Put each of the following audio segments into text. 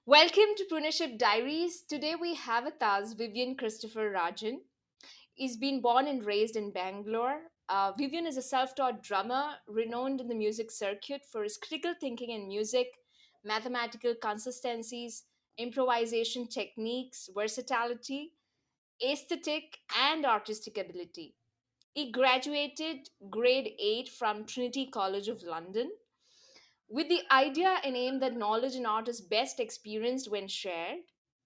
Welcome to Prunership Diaries. Today we have with us Vivian Christopher Rajan. He's been born and raised in Bangalore. Vivian is a self taught drummer renowned in the music circuit for his critical thinking in music, mathematical consistencies, improvisation techniques, versatility, aesthetic, and artistic ability. He graduated grade 8 from Trinity College of London with the idea and aim that knowledge and art is best experienced when shared.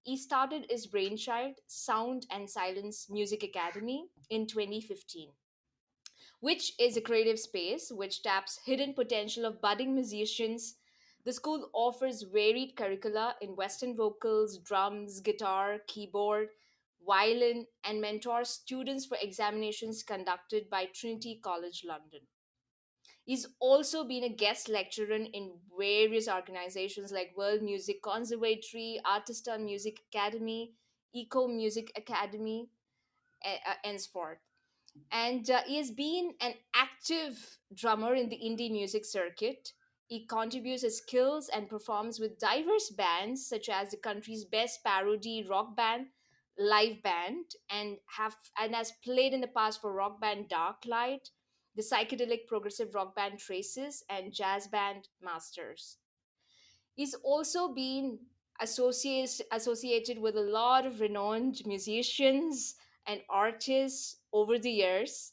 He started his brainchild, Sound and Silence Music Academy, in 2015, which is a creative space which taps hidden potential of budding musicians. The school offers varied curricula in Western vocals, drums, guitar, keyboard, violin, and mentors students for examinations conducted by Trinity College London. He's also been a guest lecturer in various organizations like World Music Conservatory, Artista Music Academy, Eco Music Academy, and so forth. And he has been an active drummer in the indie music circuit. He contributes his skills and performs with diverse bands such as the country's best parody rock band, Live Band, and has played in the past for rock band Darklight, the psychedelic progressive rock band Traces, and jazz band Masters. He's also been associated with a lot of renowned musicians and artists over the years,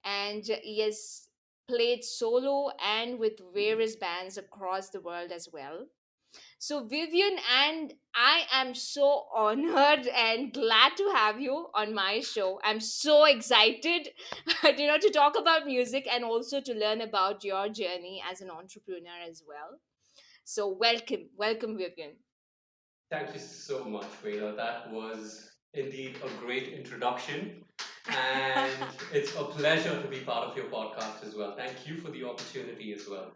and he has played solo and with various bands across the world as well. So, Vivian, and I am so honored and glad to have you on my show. I'm so excited, to talk about music and also to learn about your journey as an entrepreneur as well. So, welcome, Vivian. Thank you so much, Veda. That was indeed a great introduction. And it's a pleasure to be part of your podcast as well. Thank you for the opportunity as well.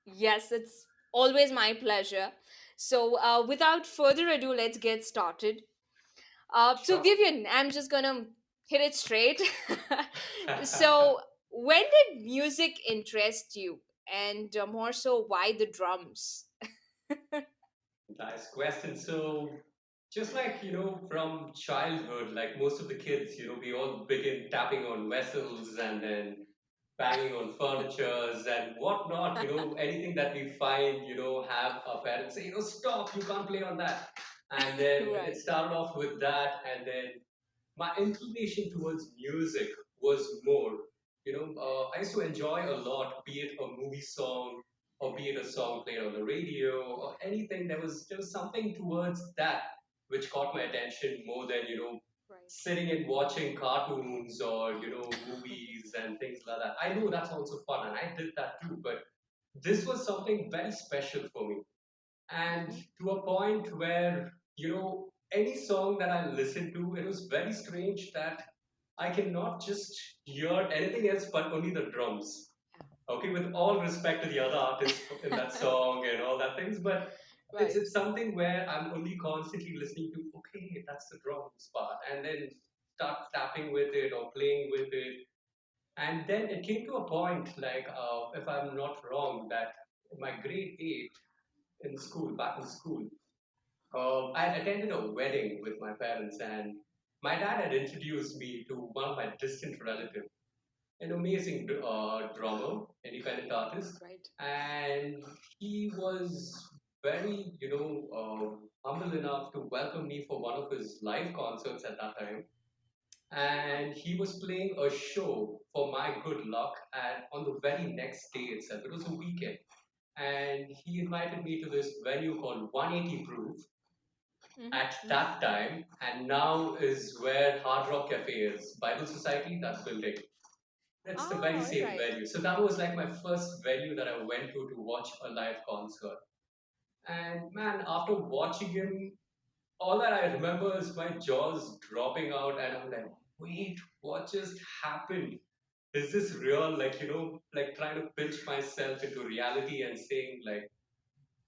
Yes, it's always my pleasure. So, without further ado, let's get started. So Sure. Vivian, I'm just gonna hit it straight. So, when did music interest you, and more so, why the drums? Nice question. So, just like, from childhood, like most of the kids, we all begin tapping on vessels and then banging on furnitures and whatnot, anything that we find, have our parents say, stop, you can't play on that. And then it Right. started off with that, and then my inclination towards music was more, I used to enjoy a lot, be it a movie song or be it a song played on the radio or anything. There was something towards that which caught my attention more than Right. sitting and watching cartoons or movies and things like that. I know that's also fun, and I did that too, but this was something very special for me, and Mm-hmm. to a point where any song that I listened to, it was very strange that I cannot just hear anything else but only the drums. Okay, with all respect to the other artists in that Yeah. song and all that things, but it's Right. it's something where I'm only constantly listening to, okay, that's the drums part, and then start tapping with it or playing with it. And then it came to a point, like, if I'm not wrong, that in my grade 8 in school, back in school, I had attended a wedding with my parents, and my dad had introduced me to one of my distant relatives, an amazing drummer, independent artist, Right. and he was very, humble enough to welcome me for one of his live concerts at that time. Oh. And he was playing a show for my good luck, and on the very next day itself, it was a weekend, and he invited me to this venue called 180 Proof at Mm-hmm. that time, and now is where Hard Rock Cafe is. Bible Society, that building. It's the Oh, very all same right. venue. So that was like my first venue that I went to watch a live concert. And man, after watching him, all that I remember is my jaws dropping out, and I'm like, wait, what just happened? Is this real? Like, like trying to pinch myself into reality and saying, like,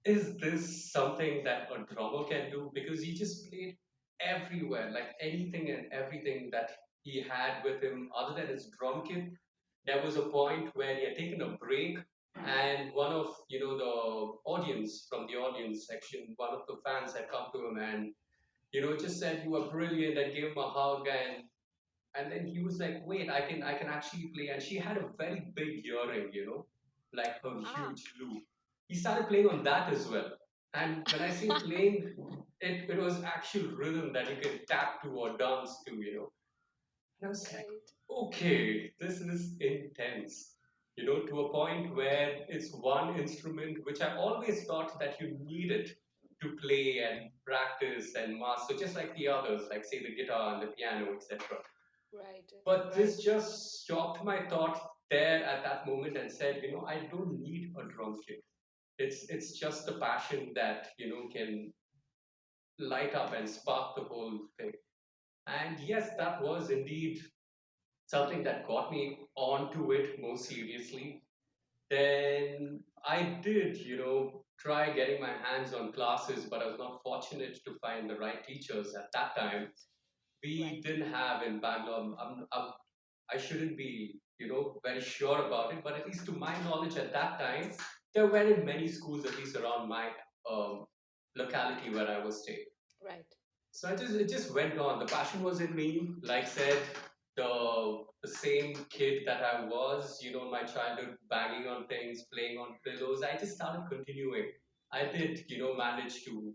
is this something that a drummer can do? Because he just played everywhere, like anything and everything that he had with him, other than his drum kit. There was a point where he had taken a break, And one of the audience from the audience section, one of the fans had come to him and just said you were brilliant and gave him a hug, and then he was like, wait, I can actually play. And she had a very big earring, like a Ah. huge loop. He started playing on that as well. And when I say playing, it was actual rhythm that you can tap to or dance to. And I was like, Right. okay, this is intense. To a point where it's one instrument which I always thought that you needed to play and practice and master, just like the others, like say the guitar and the piano, etc. Right. But Right. this just stopped my thought there at that moment and said, I don't need a drum kit. It's just the passion that can light up and spark the whole thing. And yes, Right. that was indeed something that got me onto it more seriously. Then I did, try getting my hands on classes, but I was not fortunate to find the right teachers at that time. Right. We Right. didn't have in Bangalore. I shouldn't be, very sure about it, but at least to my knowledge at that time, there weren't many schools, at least around my um, locality where I was staying. Right. So it just went on. The passion was in me. Like said, the same kid that I was, in my childhood, banging on things, playing on pillows. I just started continuing. I Right. did, manage to,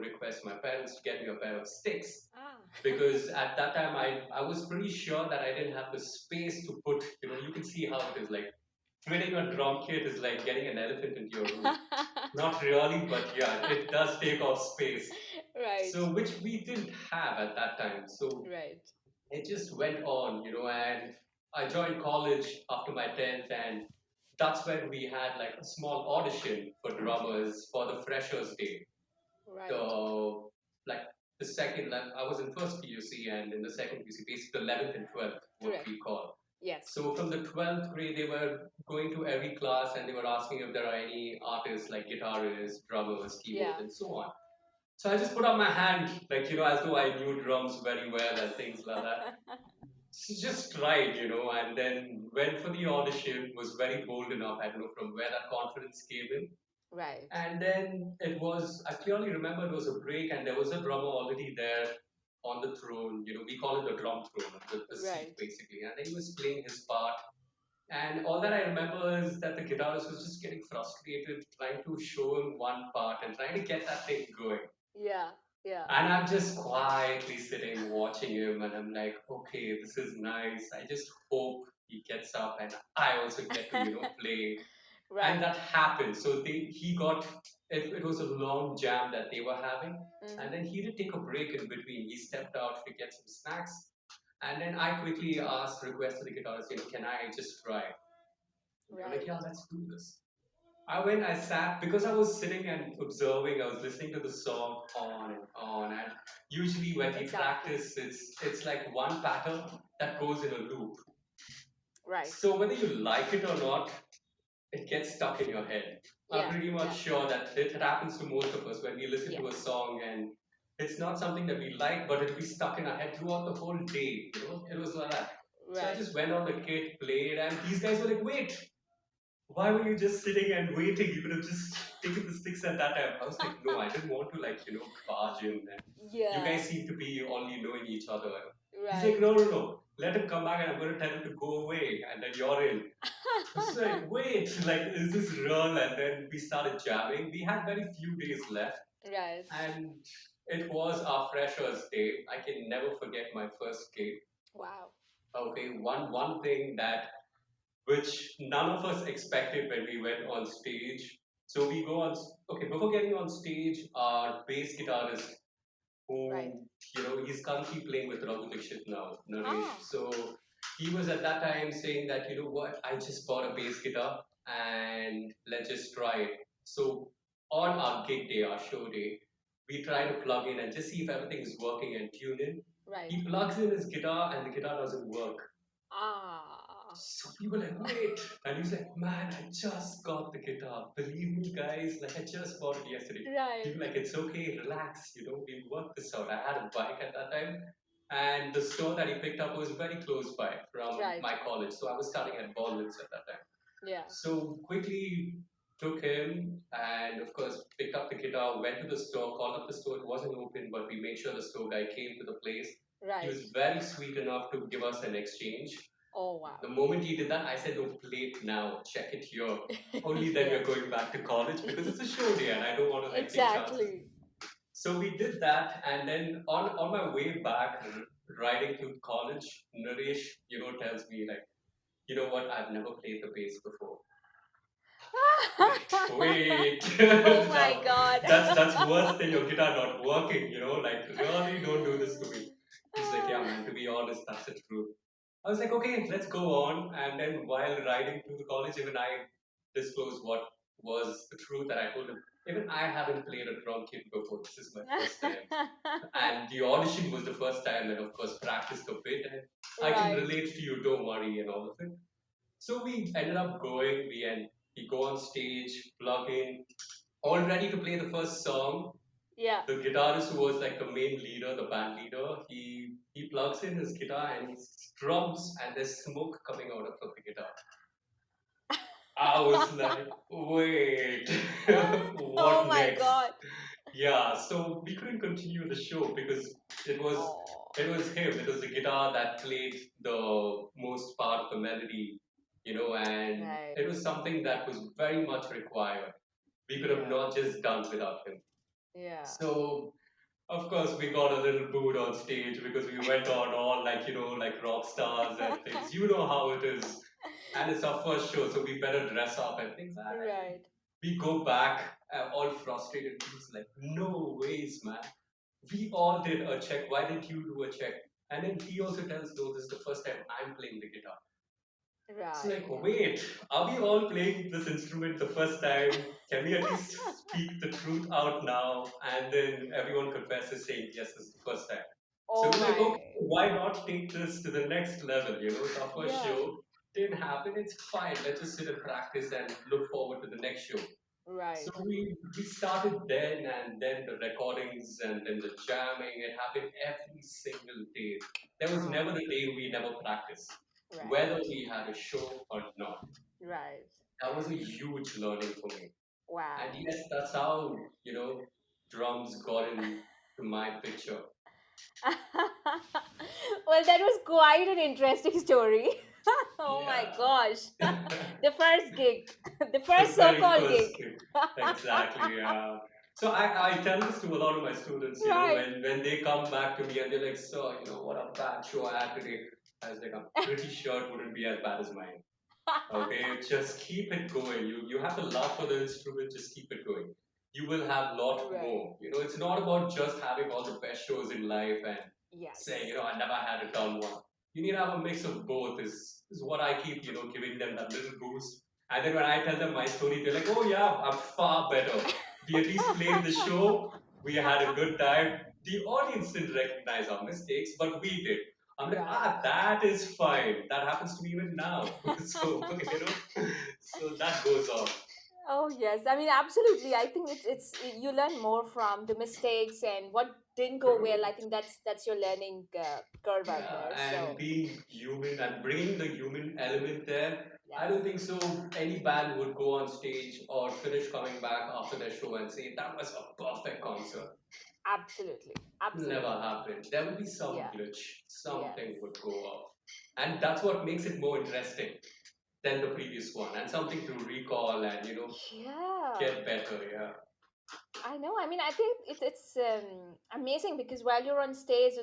request my parents to get me a pair of sticks Ah. because at that time I was pretty sure that I didn't have the space to put. You can see how it is like fitting a drum kit is like getting an elephant into your room. Not really, but yeah, it does take off space. Right. So which we didn't have at that time. So Right. it just went on, and I joined college after my 10th, and that's when we had like a small audition for drummers for the freshers day. Right. The like the second, like I was in first PUC, and in the second PUC, basically 11th and 12th, what Correct. we call. Yes. So from the 12th grade, they were going to every class and they were asking if there are any artists like guitarists, drummers, keyboards, Yeah. and so on. So I just put up my hand, like, as though I knew drums very well and things like that. So just tried, and then went for the audition, was very bold enough. I don't know from where that confidence came in. Right. And then I clearly remember it was a break and there was a drummer already there on the throne. We call it the drum throne, the seat Right. basically. And then he was playing his part. And all that I remember is that the guitarist was just getting frustrated, trying to show him one part and trying to get that thing going. Yeah. Yeah. And I'm just quietly sitting watching him, and I'm like, okay, this is nice. I just hope he gets up and I also get to, play. And Right. that happened. So he got, it was a long jam that they were having. And Mm-hmm. then he did take a break in between. He stepped out to get some snacks. And then I quickly requested the guitarist, can I just try? And they were like, Right. yeah, let's do this. I went, I sat, because I was sitting and observing, I was listening to the song on and on. And usually when we Exactly. practice, it's like one pattern that goes in a loop. Right. So whether you like it or not, it gets stuck in your head. I'm Yeah. pretty much Yeah. sure that it happens to most of us when we listen to a Yes. song and it's not something that we like, but it'll be stuck in our head throughout the whole day. It was like that. So I Right. just went on the kit, played, and these guys were like, wait, why were you just sitting and waiting? You could have just taken the sticks at that time. I was like, no, I didn't want to like, barge in. And you Yeah. guys seem to be only knowing each other. He's like, Right. no, no, no. Let him come back and I'm going to tell him to go away. And then you're in. I was like, wait, like, is this real? And then we started jamming. We had very few days left. Right. And it was our freshers day. I can never forget my first gig. Wow. Okay, one thing that which none of us expected when we went on stage. So we go on, okay, before getting on stage, our bass guitarist, Right. who, he's currently playing with Raghu Dixit now, Naresh. Ah. So he was at that time saying that, you know what, I just bought a bass guitar and let's just try it. So on our gig day, our show day, we try to plug in and just see if everything is working and tune in. Right. He plugs in his guitar and the guitar doesn't work. Ah. So people were like, wait. And he's like, man, I just got the guitar. Believe me, guys, like I just bought it yesterday. Right. People like, it's okay, relax, we worked this out. I had a bike at that time. And the store that he picked up was very close by from Right. my college. So I was studying at Baldwin's at that time. Yeah. So quickly took him and of course picked up the guitar, went to the store, called up the store. It wasn't open, but we made sure the store guy came to the place. He Right. was very sweet enough to give us an exchange. Oh The wow. moment he did that, I said, no, play it now, check it here. Only then Yeah. we're going back to college because it's a show day and I don't want to like take chances. Exactly. So we did that, and then on my way back, riding to college, Naresh, tells me like, you know what? I've never played the bass before. Wait, Oh my now god. that's worse than your guitar not working. Like really don't do this to me. He's like, yeah, man. To be honest, that's the truth. I was like, okay, let's go on. And then while riding to the college, even I disclosed what was the truth, and I told him, even I haven't played a drum kit before. This is my first time. And the audition was the first time, and of course, practiced a bit. And I can Right. relate to you. Don't worry, and all of it. So we ended up going. We go on stage, plug in, all ready to play the first song. Yeah. The guitarist who was like the main leader, the band leader, he plugs in his guitar and he strums, and there's smoke coming out of the guitar. I was like, wait, Oh what my next? god. Yeah, so we couldn't continue the show because it was Oh. it was him. It was the guitar that played the most part of the melody, and Right. it was something that was very much required. We could have Yeah. not just done without him. Yeah. So of course we got a little booed on stage because we went on all like like rock stars and things. You know how it is, and it's our first show, so we better dress up and things. And Right. we go back all frustrated. He's like, no ways, man. We all did a check. Why didn't you do a check? And then he also tells, no, this is the first time I'm playing the guitar. It's like, Right. wait, are we all playing this instrument the first time? Can we at least speak the truth out now? And then everyone confesses saying, yes, this is the first time. So Oh we're like, okay, my. why not take this to the next level? It's our first Yeah. show. Didn't happen. It's fine. Let's just sit and practice and look forward to the next show. So Right. we started then, and then the recordings and then the jamming. It happened every single day. There was never Oh. a day we never practiced, whether Right. we had a show or not. Right. That was a huge learning for me. And Wow. yes, that's how, drums got into my picture. Well, that was quite an interesting story. Oh my Yeah. gosh. The first gig, the The first so very called gig. first thing. Exactly, yeah. So I tell this to a lot of my students, Right. when they come back to me and they're like, sir, what a bad show I had today. I was like, I'm pretty sure it wouldn't be as bad as mine. Okay, just keep it going. You have a love for the instrument, just keep it going. You will have a lot Right. more. It's not about just having all the best shows in life and saying, Yes. I never had a dull one. You need to have a mix of both is what I keep, giving them that little boost. And then when I tell them my story, they're like, oh yeah, I'm far better. We at least played the show. We had a good time. The audience didn't recognize our mistakes, but we did. I'm like, Right. that is fine. That happens to me even now. So, so that goes on. Oh yes, I mean absolutely. I think it's you learn more from the mistakes and what didn't go well. True. I think that's your learning curve out Yeah, there. and So being human and bringing the human element there, I yes, don't think so. Any band would go on stage or finish coming back after their show and say that was a perfect concert. absolutely, Never absolutely. happened. There would be some Yeah. glitch, Yes. something would go off, and that's what makes it more interesting than the previous one, and something to recall and Yeah. get better. Yeah, I know. I mean, I think it's amazing because while you're on stage,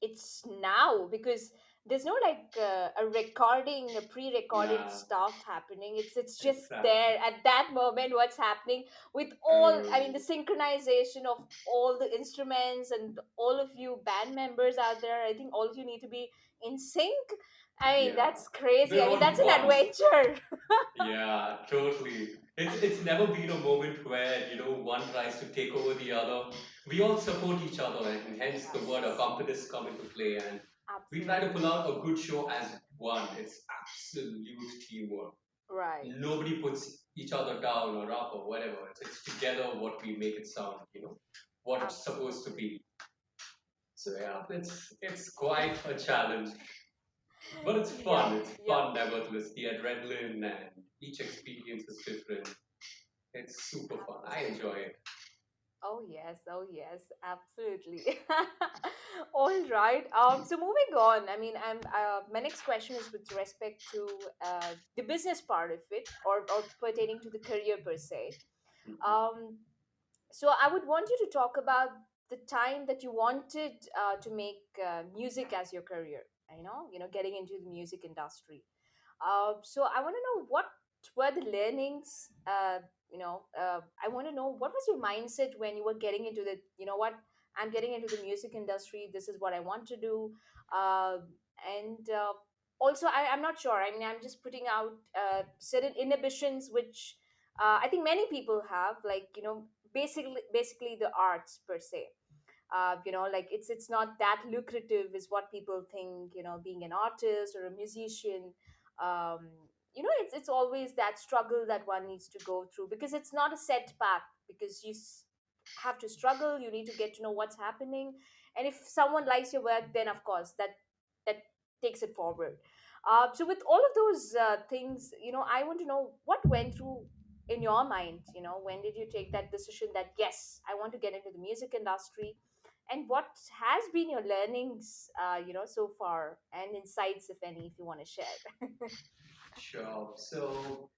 it's now because there's no like a recording, a pre-recorded yeah, stuff happening. It's just exactly. there at that moment. What's happening with all? I mean, the True. synchronization of all the instruments and all of you band members out there. I think all of you need to be in sync. I mean, Yeah, that's crazy. we're I mean, on that's an one. adventure. Yeah, totally. It's never been a moment where one tries to take over the other. We all support each other, and hence the word Yes, accomplice come into play. And we try to absolutely. pull out a good show as one. It's absolute teamwork. Right. Nobody puts each other down or up or whatever. It's together what we make it sound. What it's supposed to Absolutely. be. So yeah, it's quite a challenge, but it's fun. Yep, It's yep. fun nevertheless. The adrenaline and Each experience is different. It's super fun. I enjoy Absolutely. it. Oh yes, oh yes, absolutely. All right. So moving on. I mean, my next question is with respect to the business part of it, or pertaining to the career per se. Um, so I would want you to talk about the time that you wanted to make music as your career. Getting into the music industry. So I want to know what were the learnings. I want to know what was your mindset when you were getting into the. You know what? I'm getting into the music industry. This is what I want to do. Uh, and Also, I'm not sure. I mean, I'm just putting out certain inhibitions which I think many people have. Like basically the arts per se. Like it's not that lucrative is what people think. Being an artist or a musician. um, it's always that struggle that one needs to go through, because it's not a set path, because have to struggle. You need to get to know what's happening, and if someone likes your work, then of course that takes it forward. So with all of those things, I want to know what went through in your mind. When did you take that decision that yes, I want to get into the music industry, and what has been your learnings so far, and insights, if any, if you want to share. Sure. So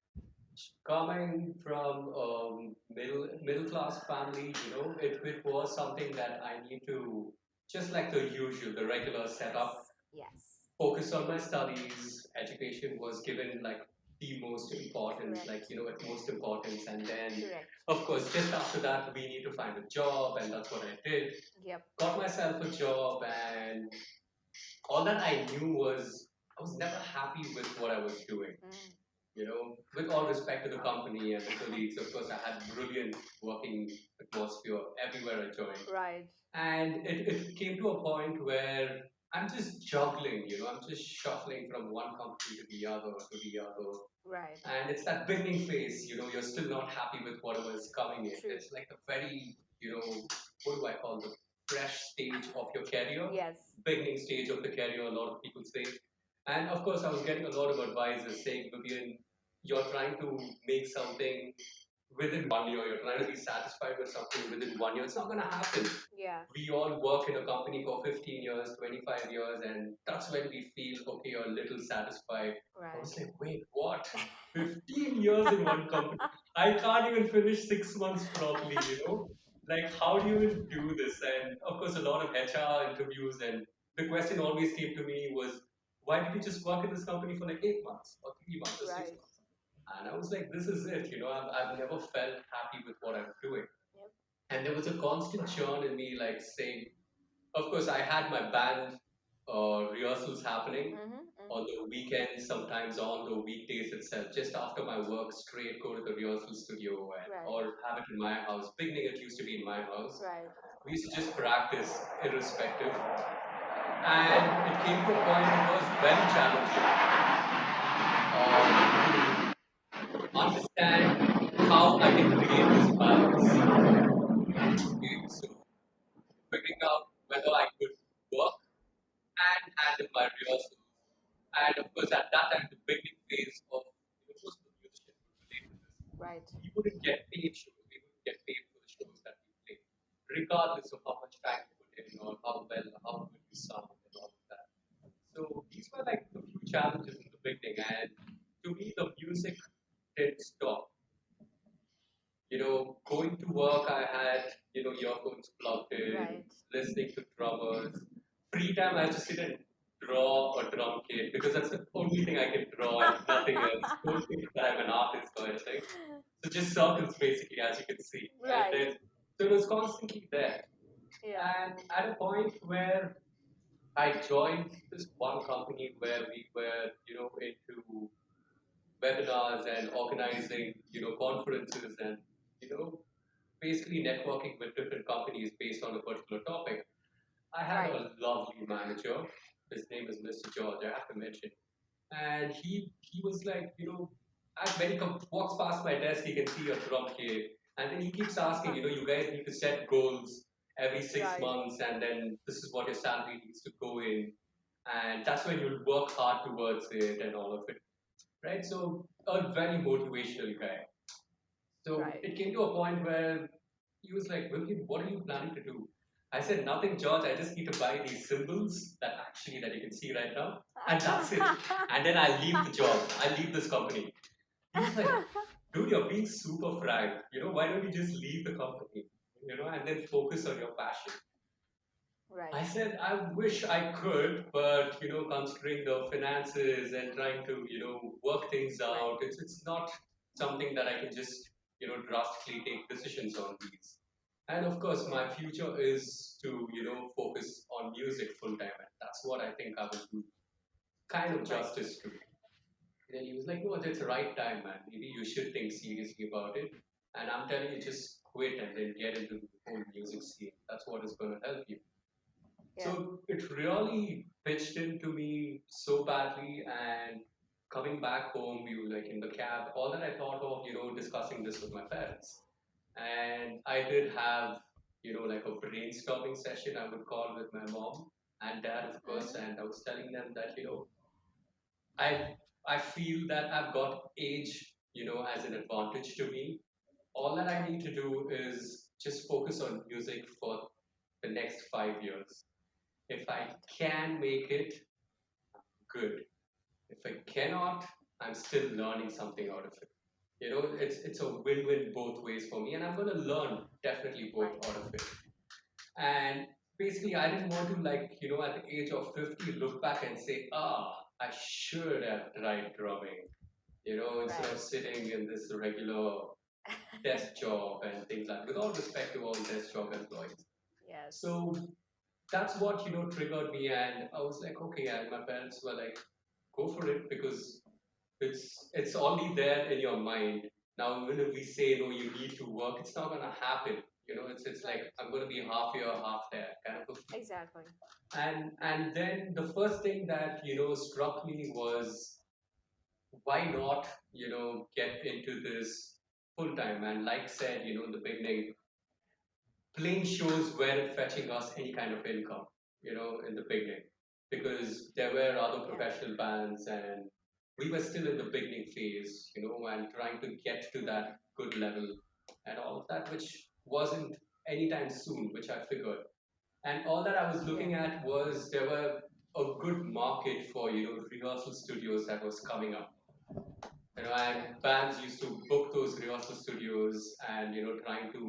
coming from middle class family, it was something that I need to, just like the usual, the regular setup, Yes, yes, focus on my studies. Education was given like the most importance, like correct, at most importance, and then correct. of course just after that we need to find a job, and that's what I did. Yep. Got myself a job, and all that I knew was I was never happy with what I was doing. Mm. With all respect to the company and the colleagues, of course, I had brilliant working atmosphere everywhere I joined. Right, And it came to a point where I'm just juggling, I'm just shuffling from one company to the other. right. And it's that beginning phase, you're still not happy with whatever is coming in. True. It's like a very, what do I call the fresh stage of your career, Yes. beginning stage of the career, a lot of people say. And of course, I was getting a lot of advices saying, Vivian, you're trying to make something within 1 year, you're trying to be satisfied with something within 1 year. It's not going to happen. Yeah. We all work in a company for 15 years, 25 years, and that's when we feel, okay, you're a little satisfied. I Right. was like, wait, what? 15 years in one company. I can't even finish 6 months properly, Like, how do you even do this? And of course, a lot of HR interviews, and the question always came to me was, why did you just work in this company for like 8 months or 3 months or six Right. months? And I was like, this is it, I've never felt happy with what I'm doing. Yep. And there was a constant churn in me, like saying, of course, I had my band rehearsals happening Mm-hmm, on mm-hmm. the weekends, sometimes on the weekdays itself. Just after my work, straight go to the rehearsal studio Right. or have it in my house. Beginning, it used to be in my house. Right. We used to just practice irrespective. And it came to a point it was very challenging to understand how I can create this balance. Okay, so figuring out whether I could work and handle my rehearsals. And of course, at that time, the beginning phase of most of the musicians would relate to this. Right. We wouldn't get paid shows. We wouldn't get paid for the shows that we play, regardless of how much time you put in or how good you sound and all of that. So these were like the few challenges in the beginning. And to me, the music didn't stop. Going to work, I had, earphones plugged in, Right. listening to drummers. Free time, I just sit and draw a drum kit because that's the only thing I can draw and nothing else. Don't think that I'm an artist or anything. So just circles basically, as you can see. And Right. then, so it was constantly there. Yeah. And at a point where I joined this one company where we were, into webinars and organizing, conferences and, you know, basically networking with different companies based on a particular topic. I had Right. a lovely manager. His name is Mr. George. I have to mention, and he was like, when he walks past my desk, he can see a drum kit, and then he keeps asking, you guys need to set goals every six Right. months, and then this is what your salary needs to go in, and that's when you'll work hard towards it and all of it. right? So a very motivational guy. So Right. it came to a point where he was like, Wilkie, what are you planning to do? I said, nothing, George. I just need to buy these symbols that you can see right now. And that's it. And then I leave the job. I leave this company. He was like, dude, you're being super frank. Why don't you just leave the company? And then focus on your passion. I Right. said, I wish I could, but considering the finances and trying to, work things Right. out, it's not something that I can just, drastically take decisions on these. And of course, Yeah. my future is to, focus on music full time, and that's what I think I will do kind of Right. justice to. Then he was like, no, it's the right time, man. Maybe you should think seriously about it. And I'm telling you, just quit and then get into the whole music scene. That's what is going to help you. Yeah. So it really pitched into me so badly. And coming back home, we were like in the cab, all that I thought of, discussing this with my parents. And I did have, like a brainstorming session, I would call with my mom and dad, of course. Mm-hmm. And I was telling them that, I I feel that I've got age, as an advantage to me. All that I Right. need to do is just focus on music for the next 5 years. If I Right. can make it, good. If I cannot, I'm still learning something out of it. It's a win-win both ways for me, and I'm gonna learn definitely both Right. out of it. And basically, I didn't want to, like, at the age of 50, look back and say, I should have tried drumming, instead of Right. sitting in this regular desk job and things like, with all respect to all desk job employees. Yes. So that's what, triggered me. And I was like, okay. And my parents were like, go for it, because it's already there in your mind. Now, even if we say, no, you need to work, it's not going to happen. It's like, Right. I'm going to be half here, half there kind of a feel. Exactly. And then the first thing that, struck me was, why not, get into this full time? And like said, in the beginning, playing shows weren't fetching us any kind of income, in the beginning, because there were other Yeah. professional bands and we were still in the beginning phase, and trying to get to Mm-hmm. that good level and all of that, which wasn't anytime soon, which I figured. And all that I was Yeah. looking at was there were a good market for, rehearsal studios that was coming up, and Right. bands used to book those rehearsal studios and, trying to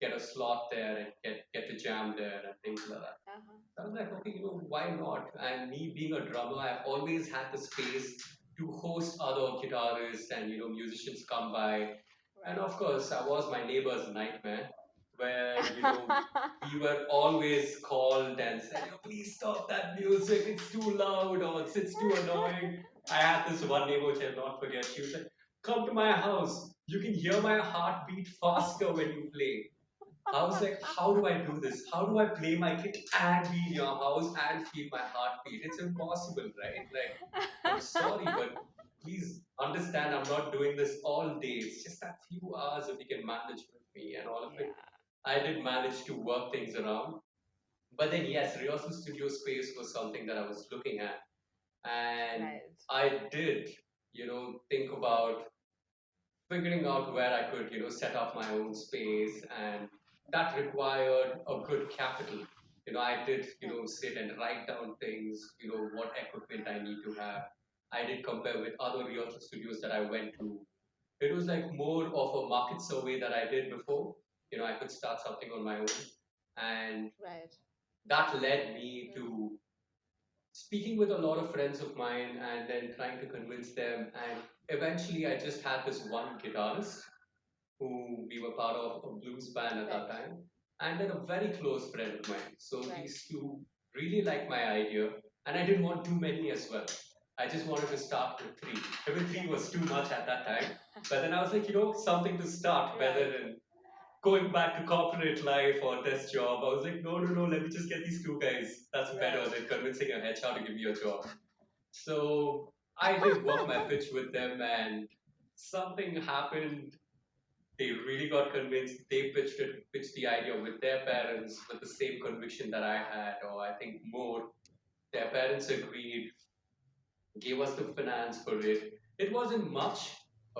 get a slot there and get to jam there and things like that. Uh-huh. I was like, okay, why not? And me being a drummer, I've always had the space to host other guitarists and, musicians come by. And Right. of course, I was my neighbor's nightmare, where, we were always called and said, please stop that music, it's too loud or it's too annoying. I had this one neighbor which I'll not forget. She was like, come to my house. You can hear my heartbeat faster when you play. I was like, how do I do this? How do I play my kit and be in your house and feel my heartbeat? It's impossible, right? Like, I'm sorry, but please understand I'm not doing this all day. It's just that few hours if you can manage with me and all of it. Yeah. I did manage to work things around. But then, yes, rehearsal studio space was something that I was looking at. And Right. I did, think about figuring out where I could, set up my own space, and that required a good capital. I did, Yeah. sit and write down things, what equipment I need to have. I did compare with other rehearsal studios that I went to. It was like more of a market survey that I did before. I could start something on my own, and Right. that led me Mm-hmm. to speaking with a lot of friends of mine and then trying to convince them. And eventually, I just had this one guitarist who we were part of a blues band at that Right. time, and then a very close friend of mine. So Right. these two really liked my idea, and I didn't want too many as well. I just wanted to start with three. Even Yeah. three was too much at that time. But then I was like, something to start Right. better than going back to corporate life or desk job. I was like, no, no, no, let me just get these two guys. That's better Right. than convincing a HR to give me a job. So I did work my pitch with them, and something happened. They really got convinced. They pitched the idea with their parents with the same conviction that I had, or I think more. Their parents agreed, gave us the finance for it. It wasn't much,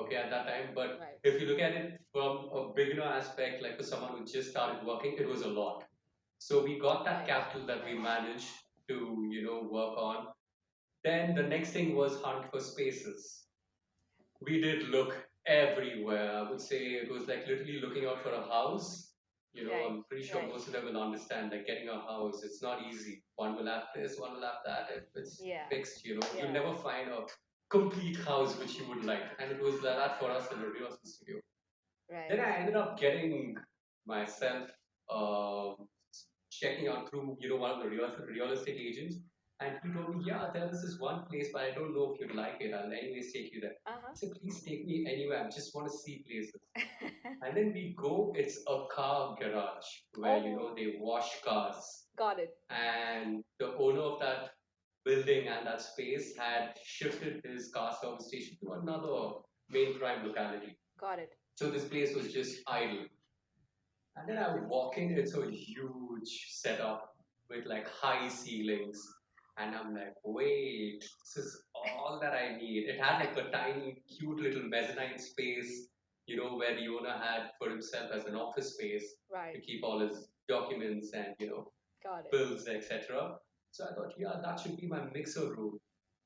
okay, at that time, but Right. if you look at it from a beginner aspect, like for someone who just started working, it was a lot. So we got that Right. capital that we Right. managed to, work on. Then the next thing was hunt for spaces. We did look everywhere. I would say it was like literally looking out for a house. Right. I'm pretty sure Right. most of them will understand like getting a house, it's not easy. One will have this, one will have that. It's Yeah. fixed, you'll Yeah. never find a complete house which you would like. And it was like that for us in the real estate studio. Then Right. I ended up getting myself um checking out through, one of the real estate agents. And he told me, yeah, there is this one place, but I don't know if you'd like it. I'll anyways take you there. Uh-huh. I said, please take me anywhere. I just want to see places. And then we go, it's a car garage where, Oh, they wash cars. got it. And the owner of that building and that space had shifted his car service station to another main prime locality. Got it. So this place was just idle. And then I walk in, it's a huge setup with like high ceilings. And I'm like, wait, this is all that I need. It had like a tiny, cute little mezzanine space, where the owner had for himself as an office space to Right. keep all his documents and, Got it. bills, etc. So I thought, yeah, that should be my mixer room.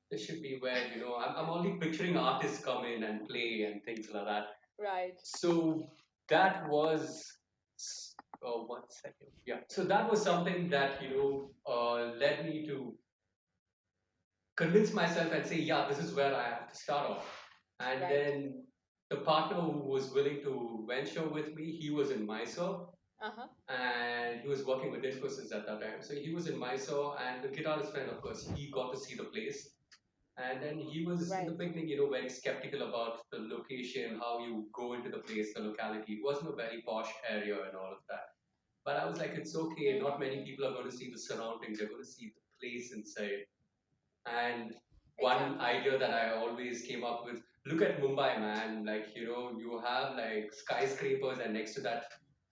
This should be where, I'm only picturing artists come in and play and things like that. Right. So that was, oh, 1 second. Yeah. So that was something that, led me to convince myself and say, yeah, this is where I have to start off. And Right. then the partner who was willing to venture with me, he was in Mysore Uh-huh. and he was working with Infosys at that time. So he was in Mysore and the guitarist friend, of course, he got to see the place. And then he was in the Right. beginning, very skeptical about the location, how you go into the place, the locality. It wasn't a very posh area and all of that. But I was like, it's okay. Not many Mm-hmm. people are going to see the surroundings. They're going to see the place inside. And one Exactly. idea that I always came up with, look at Mumbai, man. Like, you have like skyscrapers, and next to that,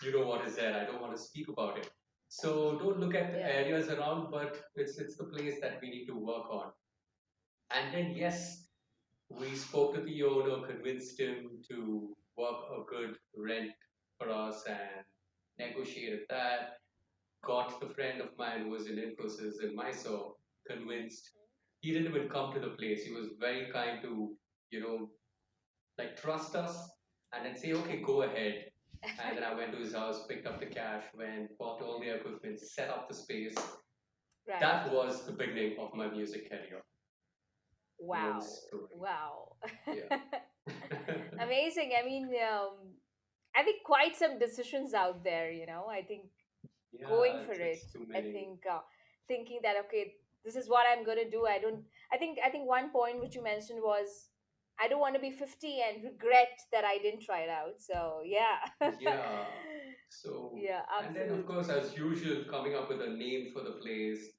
you know what is there. I don't want to speak about it. So don't look at the Yeah. areas around, but it's the place that we need to work on. And then yes, we spoke to the owner, convinced him to work a good rent for us and negotiated that. Got the friend of mine who was in Infosys in Mysore convinced. He didn't even come to the place. He was very kind to, you know, like trust us and then say, okay, go ahead. And then I went to his house, picked up the cash, went, bought all the equipment, set up the space. Right. That was the beginning of my music career. Real Wow. story. Wow. Yeah. Amazing. I mean, I think quite some decisions out there, I think going Yeah, for it's it. too I many. think thinking that okay, this is what I'm going to do. I think one point which you mentioned was I don't want to be 50 and regret that I didn't try it out. So, yeah. Yeah. So, Yeah, and then of course, absolutely. as usual, coming up with a name for the place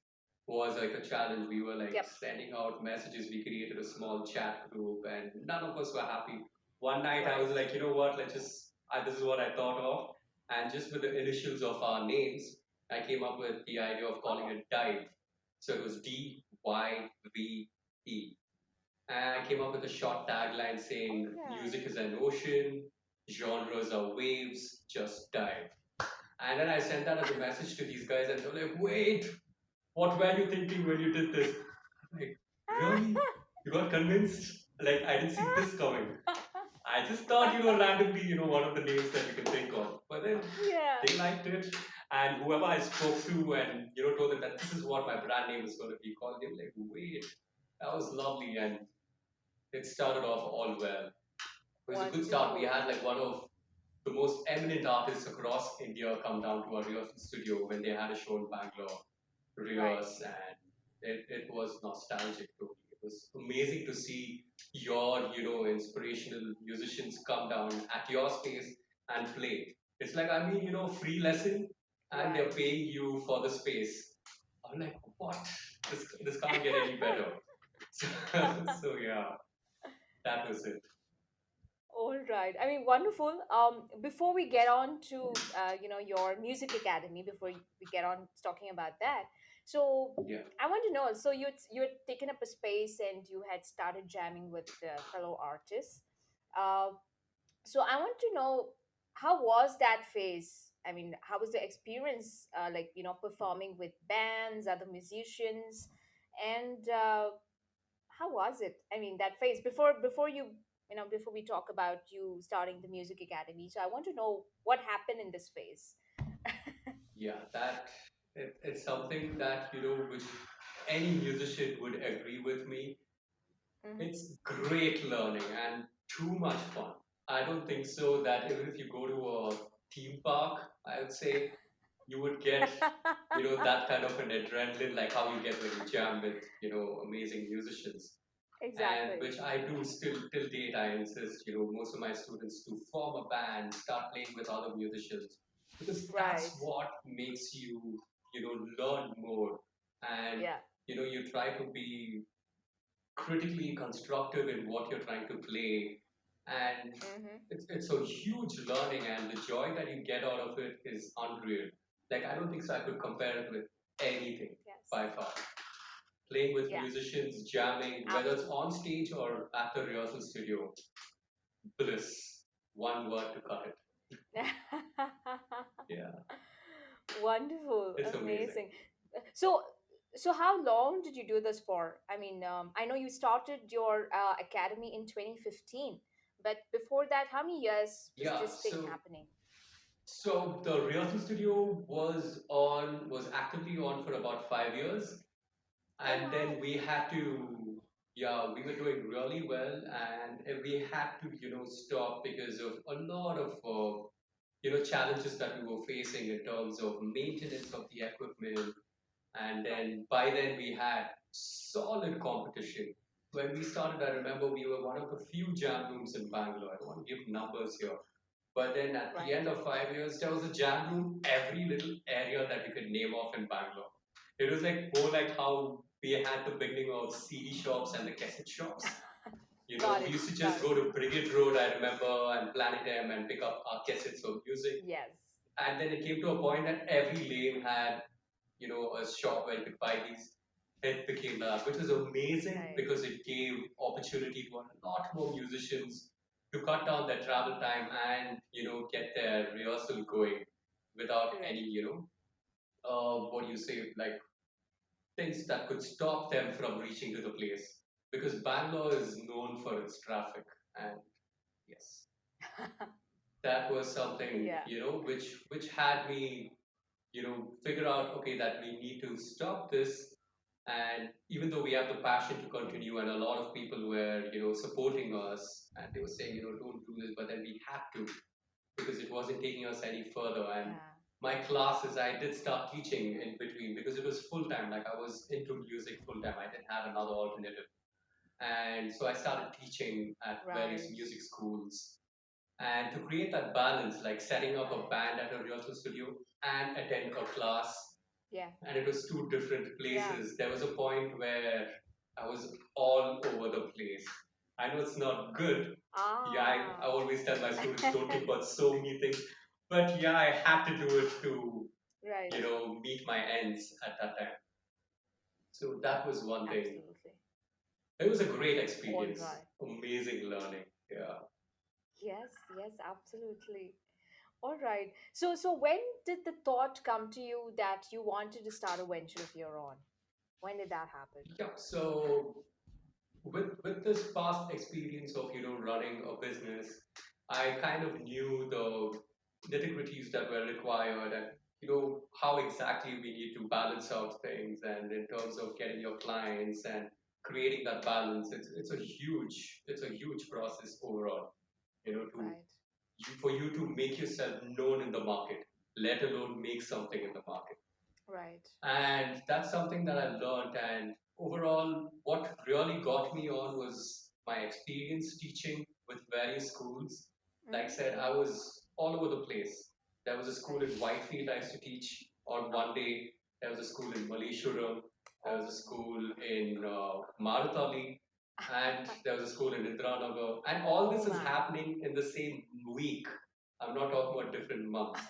was like a challenge. We were like Yep. sending out messages. We created a small chat group, and none of us were happy. One night, I was Right. like, you know what? Let's just. This is what I thought of, and just with the initials of our names, I came up with the idea of calling Oh, it Dive. So it was DYVE. And I came up with a short tagline all saying, music right. is an ocean, genres are waves, just dive. And then I sent that as a message to these guys, and they're like, wait, what were you thinking when you did this? I'm like, really? You got convinced? Like, I didn't see this coming. I just thought, randomly, one of the names that you can think of. But then Yeah. they liked it. And whoever I spoke to and, told them that this is what my brand name is going to be called, they were like, wait, that was lovely. And it started off all well. It was a good start. We Wonderful. had like one of the most eminent artists across India come down to our rehearsal studio when they had a show in Bangalore to Right. rehearse, and it was nostalgic to me. It was amazing to see your, inspirational musicians come down at your space and play. It's like, I mean, free lesson, and they're Right. paying you for the space. I'm like, what? This can't get any better. So yeah, that was it. All right. I mean, wonderful. Before we get on to your music academy, before we get on talking about that, So Yeah. I want to know. So you had taken up a space and you had started jamming with fellow artists. Uh, so I want to know, how was that phase? I mean, how was the experience, like, performing with bands, other musicians, and how was it? I mean, that phase before before we talk about you starting the music academy. So I want to know what happened in this phase. Yeah, it's something that, which any musician would agree with me. Hmm. It's great learning and too much fun. I don't think so that even if you go to a theme park, I would say you would get, that kind of an adrenaline like how you get when you jam with, amazing musicians. And Exactly. which I do still till date. I insist, most of my students to form a band, start playing with other musicians, because Right. that's what makes you, learn more. And, Yeah. you try to be critically constructive in what you're trying to play. And Hmm. it's a huge learning, and the joy that you get out of it is unreal. Like, I don't think so I could compare it with anything Yes. by far. Playing with Yeah. musicians, jamming, whether it's on Absolutely. stage or at the rehearsal studio, bliss. One word to cut it. Yeah, Wonderful, it's amazing. amazing. So, so how long did you do this for? I mean, I know you started your academy in 2015, but before that, how many years was Yeah, this thing so happening? so the rehearsal studio was actively on for about 5 years, Oh, and then wow. we had to, yeah, we were doing really well, and we had to, stop because of a lot of challenges that we were facing in terms of maintenance of the equipment. And Right, then by then we had solid competition. When we started, I remember we were one of the few jam rooms in Bangalore. I don't want to give numbers here. But then at the right. end of 5 years, there was a jam room every little area that we could name off in Bangalore. It was like more like how we had the beginning of CD shops and the cassette shops. Got We it, used to got just it. go to Brigade Road, I remember, and Planet M and pick up our cassettes of music. Yes, And then it came to a point that every lane had, a shop where you could buy these. It became that, which was amazing right. because it gave opportunity to a lot more musicians to cut down their travel time and, get their rehearsal going without any, Correct. what do you say, like things that could stop them from reaching to the place. Because Bangalore is known for its traffic. And yes, that was something, Yeah, which had me, figure out, okay, that we need to stop this. And even though we have the passion to mm, continue, and a lot of people were, supporting us, and they were saying, don't do this, but then we had to, because it wasn't taking us any further. And yeah, my classes, I did start teaching in between because it was full time. Like, I was into music full time. I didn't have another alternative. And so I started teaching at various right, music schools, and to create that balance, like setting up a right. band at a rehearsal studio and attend a class. Yeah, And it was two different yeah. places. There was a point where I was all over the place. I know it's not good. Yeah, I Ah, always tell my students don't think about so many things. But yeah, I had to do it to, right. meet my ends at that time. So that was one thing. Absolutely. It was a great All experience. right. Amazing learning. Yeah. Yes, yes, absolutely. All right. So when did the thought come to you that you wanted to start a venture of your own? When did that happen? Yeah. So with this past experience of running a business, I kind of knew the nitty-gritties that were required, and how exactly we need to balance out things, and in terms of getting your clients and creating that balance. It's a huge process overall, to Right, for you to make yourself known in the market, let alone make something in the market. right. And that's something that I learned. And overall, what really got me on was my experience teaching with various schools. Like I said, I Mm-hmm. was all over the place. There was a school Right. in Whitefield I used to teach on Oh, one day. There was a school in Malishuram. There was a oh. school in Maratali. And there was a school in Indranagar. And all Oh this is my. happening in the same week. I'm not talking about different months.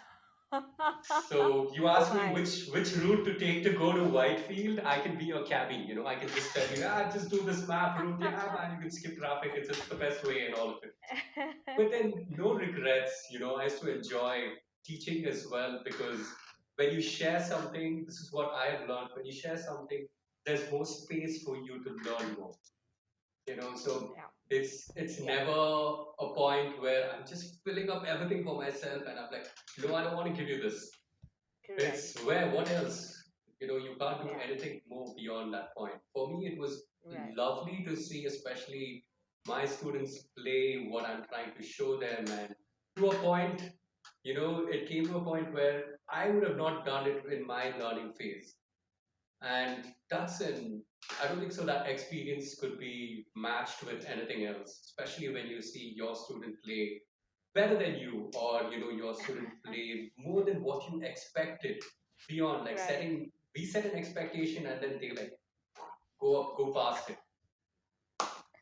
So you Oh ask me my. which route to take to go to Whitefield. I can be your cabbie. You know, I can just tell you, just do this map route. Yeah, man, you can skip traffic. It's the best way and all of it. But then no regrets. You know, I used to enjoy teaching as well because when you share something, this is what I have learned. When you share something, there's more space for you to learn more. So Yeah. it's Yeah. never a point where I'm just filling up everything for myself and I'm like, no, I don't want to give you this. Correct. It's where what else? You can't do Yeah. anything more beyond that point. For me, it was Right. lovely to see, especially my students play what I'm trying to show them, and to a point, it came to a point where I would have not done it in my learning phase. And I don't think so that experience could be matched with anything else, especially when you see your student play better than you, or your student play more than what you expected, beyond like Right. we set an expectation and then they like go past it.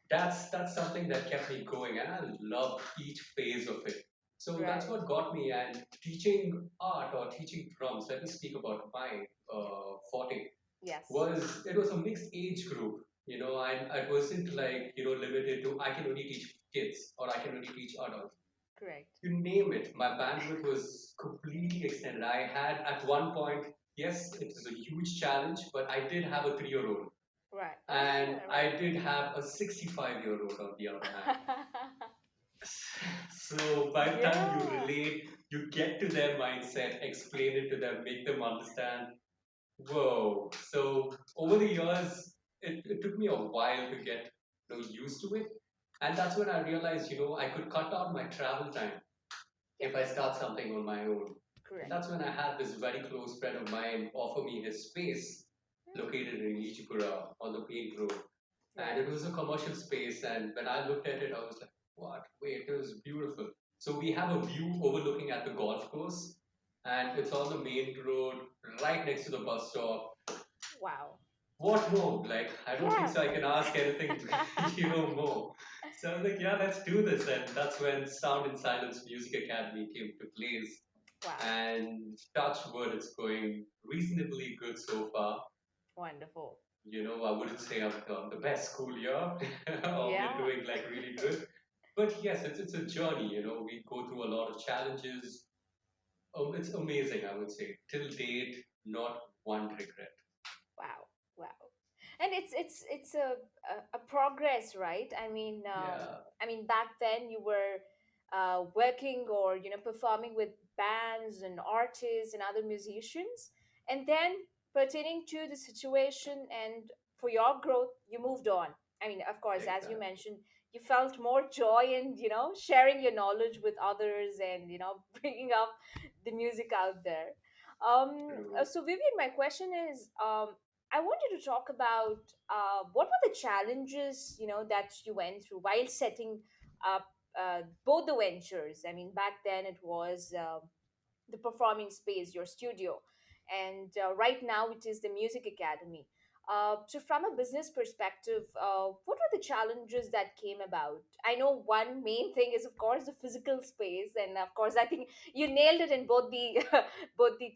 That's something that kept me going, and I loved each phase of it. So that's Right. what got me. And teaching art or teaching drums, let me speak about my Yeah. forte. Yes. Was a mixed age group. I wasn't like limited to I can only teach kids or I can only teach adults. Correct. You name it, my bandwidth was completely extended. I had at one point, yes, it was a huge challenge, but I did have a 3-year old Right. and Ah, I right. did have a 65-year-old on the other hand. So by the time you Yeah. relate, you get to their mindset, explain it to them, make them understand. Whoa. So over the years, it took me a while to get used to it. And that's when I realized, I could cut down my travel time Yeah. if I start something on my own. And Correct. that's when I had this very close friend of mine offer me his space Hmm. located in Ijipura on the main road. And it Right. was a commercial space. And when I looked at it, I was like, what? Wait, it was beautiful. So we have a view overlooking at the golf course. And it's on the main road, right next to the bus stop. Wow. What more? Like, I don't think Yeah. so. I can ask anything, more. So I was like, yeah, let's do this. And that's when Sound and Silence Music Academy came to place. Wow. And touch wood, it's going reasonably good so far. Wonderful. I wouldn't say I've done the best school year or we're Yeah. doing like really good. But yes, it's a journey. We go through a lot of challenges. It's amazing, I would say. Till date, not one regret. Wow. Wow. And it's a progress, right? Yeah. I mean back then you were working or performing with bands and artists and other musicians, and then pertaining to the situation and for your growth you moved on. I mean, of course, as you Exactly. mentioned, you felt more joy in sharing your knowledge with others and bringing up the music out there. True. So Vivian, my question is, I wanted to talk about what were the challenges that you went through while setting up both the ventures. I mean, back then it was the performing space, your studio, and right now it is the music academy. So, from a business perspective, what were the challenges that came about? I know one main thing is, of course, the physical space, and of course, I think you nailed it in both the both the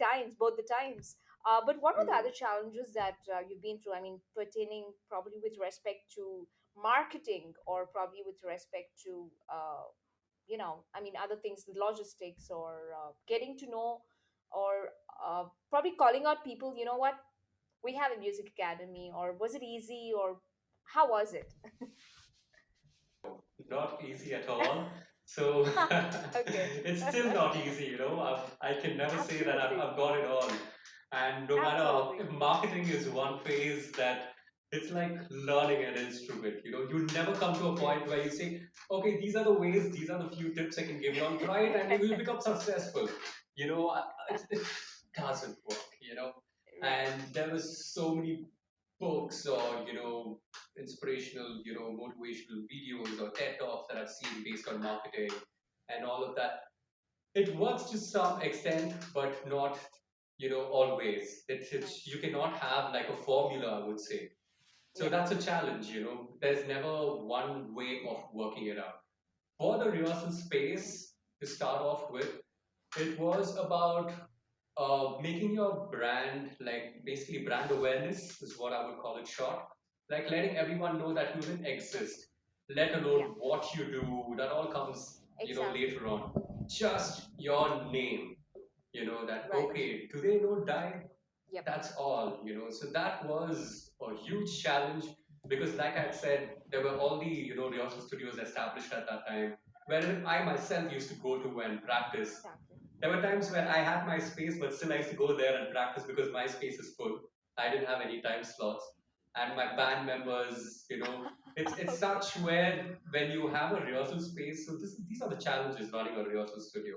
times. But what were the True. other challenges that you've been through? I mean, pertaining probably with respect to marketing, or probably with respect to I mean, other things, logistics, or getting to know, or probably calling out people. You know what? We have a music academy, or was it easy, or how was it? Not easy at all. So Okay. it's still not easy, I can never say that I've, Absolutely. I've got it all. And no matter how, Absolutely. if marketing is one phase that it's like learning an instrument, you never come to a True. point where you say, okay, these are the ways, these are the few tips I can give you on, try it and you will become successful. It doesn't work. Right. And there was so many books or inspirational motivational videos or TED talks that I've seen based on marketing and all of that. It works to some extent, but not always. It's Right. you cannot have like a formula, I would say. So Yeah. that's a challenge. There's never one way of working it out. For the rehearsal Hmm. space to start off with, It was about making your brand, like basically brand awareness is what I would call it short. Like letting everyone know that you even Exactly. exist, let Yeah. alone what you do. That all comes, Exactly. later on. Just your name, that, Right. okay, do they know die? Yep. That's all, so that was a huge challenge because like I had said, there were all the rehearsal studios established at that time where even I myself used to go to and practice. Exactly. There were times where I had my space, but still I used to go there and practice because my space is full. I didn't have any time slots. And my band members, it's Okay. such where when you have a rehearsal space, so these are the challenges running a rehearsal studio.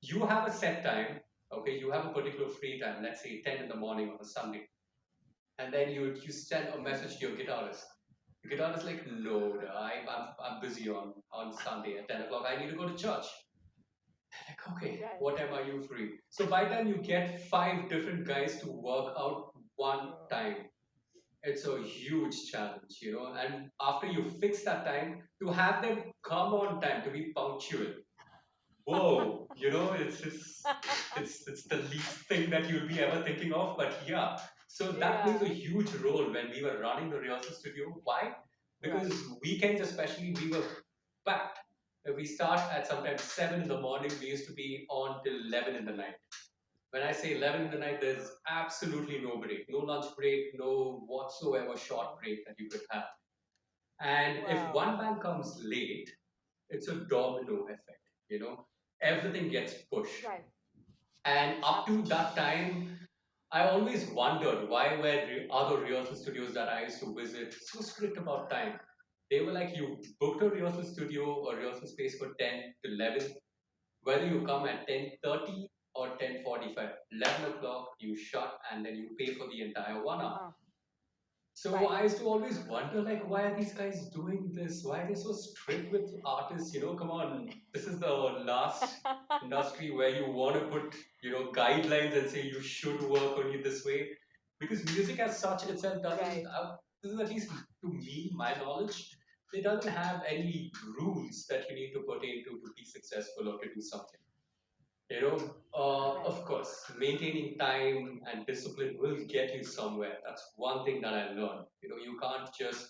You have a set time, okay, you have a particular free time, let's say 10 in the morning on a Sunday, and then you send a message to your guitarist. The guitarist is like, no, I'm busy on Sunday at 10 o'clock. I need to go to church. Like, okay, Right. what time are you free? So by the time you get five different guys to work out one Oh. time, it's a huge challenge, And after you fix that time, to have them come on time, to be punctual, whoa, it's the least thing that you'll be ever thinking of, but yeah. So that plays a Yeah. huge role when we were running the rehearsal studio. Why? Because Right. weekends especially we were packed. We start at sometimes 7 in the morning. We used to be on till 11 in the night. When I say 11 in the Right. night, there's absolutely no break, no lunch break, no whatsoever short Wow. break that you could have. And if Wow. one band comes late, it's a domino effect, everything gets pushed. Right. And up to Absolutely. that time, I always wondered why were other rehearsal studios that I used to visit so strict about time. They were like, you booked a rehearsal studio or rehearsal space for 10 to 11, whether you come at 10:30 or 10:45, 11 o'clock, you shut and then you pay for the entire 1 hour. Ah. So Right. I used to always wonder, like, why are these guys doing this? Why are they so strict with artists? Come on, this is the last industry where you want to put, guidelines and say you should work only this way. Because music as such itself doesn't, Right. this is at least to me, my knowledge, it doesn't have any rules that you need to put into to be successful or to do something. Right. Of course, maintaining time and discipline will get you somewhere. That's one thing that I learned. You can't just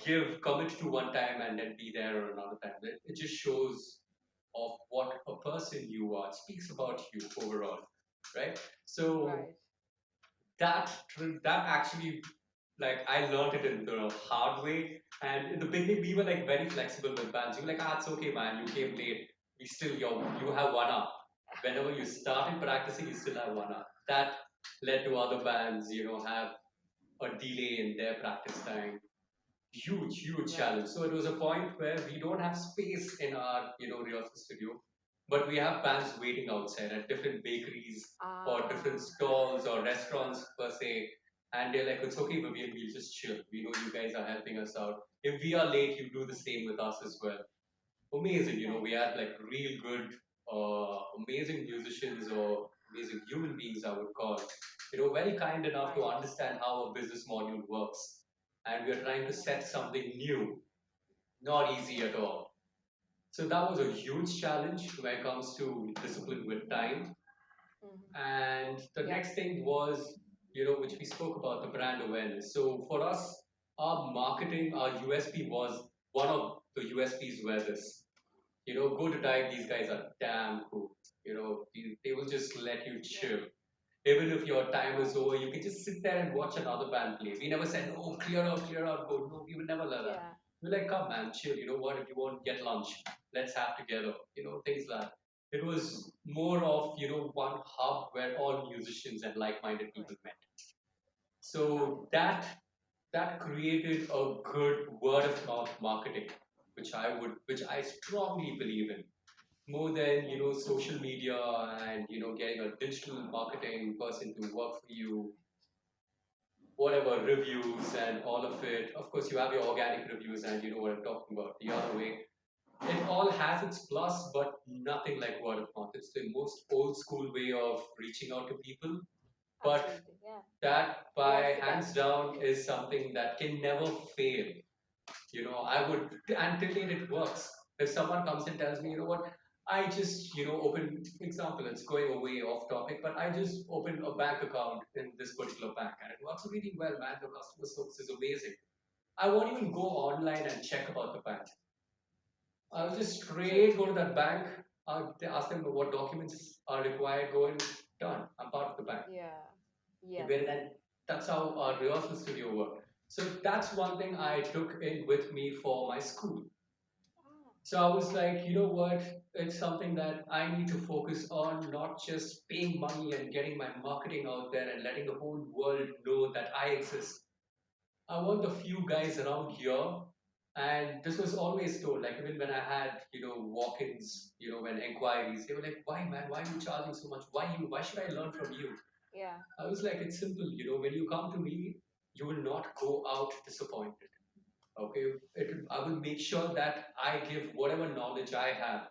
True. commit to one time and then be there on another time. It just shows of what a person you are. It speaks about you overall, right? So Right. that actually, like, I learned it in the hard way. And in the beginning, we were like very flexible with bands. You were like, it's okay, man. You came late. We still you have 1 hour. Whenever you started practicing, you still have 1 hour. That led to other bands, have a delay in their practice time. Huge Right. challenge. So it was a point where we don't have space in our, rehearsal studio, but we have bands waiting outside at different bakeries or different Ah. stalls or restaurants per se. And they're like, it's okay, Vivian, we'll just chill. We know you guys are helping us out. If we are late, you do the same with us as well. Amazing, we Right. had like real good, amazing musicians or amazing human beings, I would call, very kind enough to Right. understand how a business module works. And we are trying to Right. set something new, not easy at all. So that was a huge challenge when it comes to discipline with time. Hmm. And the Yep. next thing was, which we spoke about, the brand awareness. So for us, our marketing, our USP was one of the USPs were this. Go to dive, these guys are damn cool. They will just let you Right. chill. Even if your time is Right. over, you can just sit there and watch another band play. We never said, oh, clear out, go. No, we would never let that. Yeah. We're like, come, man, chill. You know what? If you want, get lunch. Let's have together. Things like that. It was more of, one hub where all musicians and like-minded Right. people met. Got So it. that created a good word of mouth marketing, which I strongly believe in more than Yeah. social media and getting a digital marketing person to work for you, whatever reviews and all of it. Of course, you have your organic reviews, and you know what I'm talking about. The other way, it all has its plus, but nothing like word of mouth. It's the most old school way of reaching out to people, but Absolutely. Yeah. that What's by the hands best? down is something that can never fail. I would, until it works. If someone comes and tells me, Yeah. you know what, I just, opened, example, it's going away off topic, but I just opened a bank account in this particular bank and it works really well, man. The customer service is amazing. I won't even go online and check about the bank. I'll just True. straight go to that bank. They ask them what documents are required, go and done. I'm part of the bank. Yeah. Yes. Well, and that's how our rehearsal studio worked. So that's one thing I took in with me for my school. Ah, So I was like, you know what? It's something that I need to focus on, not just paying money and getting my marketing out there and letting the whole world know that I exist. I want the few guys around here. And this was always told, like even when I had, walk-ins, when inquiries, they were like, why man, why are you charging so much? Why you? Why should I learn from you? yeah. I was like, it's simple, when you come to me, you will not go out disappointed. Okay, I will make sure that I give whatever knowledge I have,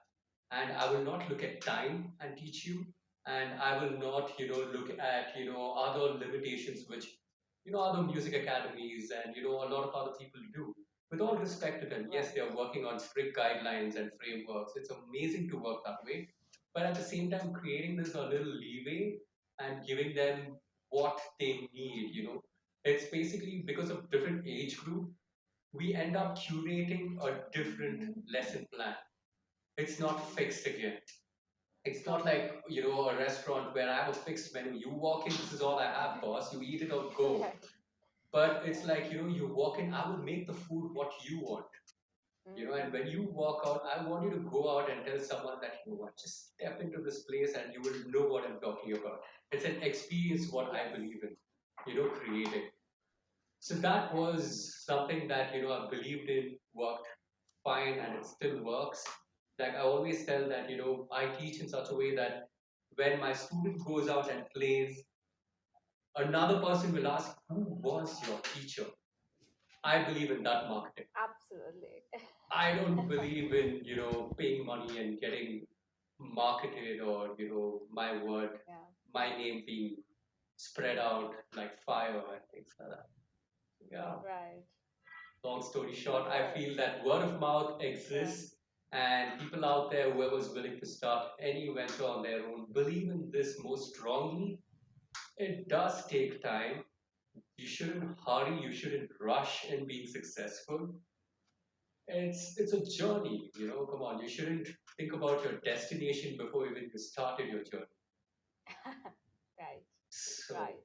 and I will not look at time and teach you, and I will not, look at other limitations which other music academies and a lot of other people do. With all respect to them, yes, Right. they are working on strict guidelines and frameworks. It's amazing to work that way, but at the same time, creating this a little leeway and giving them what they need. It's basically because of different age group we end Right. up curating a different lesson plan. It's not fixed again. It's not Got it. like, a restaurant where I have a fixed menu. You walk in, this is all I have, boss. You eat it or go. Right. But it's Right. like, you walk in, I will make the food what you want. And when Mm. you walk out, I want you to go out and tell someone that, what, just step into this place and you will know what I'm talking about. It's an experience what I Yes. believe in, creating. So that Right. was something that I believed in, worked fine, and it still works. Like I always tell that I teach in such a way that when my student goes out and plays, another person will ask, "Who was your teacher?" I believe in that marketing. Absolutely. I don't believe in paying money and getting marketed or my word, Yeah. my name being spread out like fire and things like that. Yeah. Right. Long story short, I Super. feel that word of mouth Yeah. exists, and people out there, whoever's willing to start any venture on their own, believe in this most strongly. It does take time. You shouldn't hurry, you shouldn't rush in being successful. It's a journey, come on, you shouldn't think about your destination before even you started your journey. Right. So Right.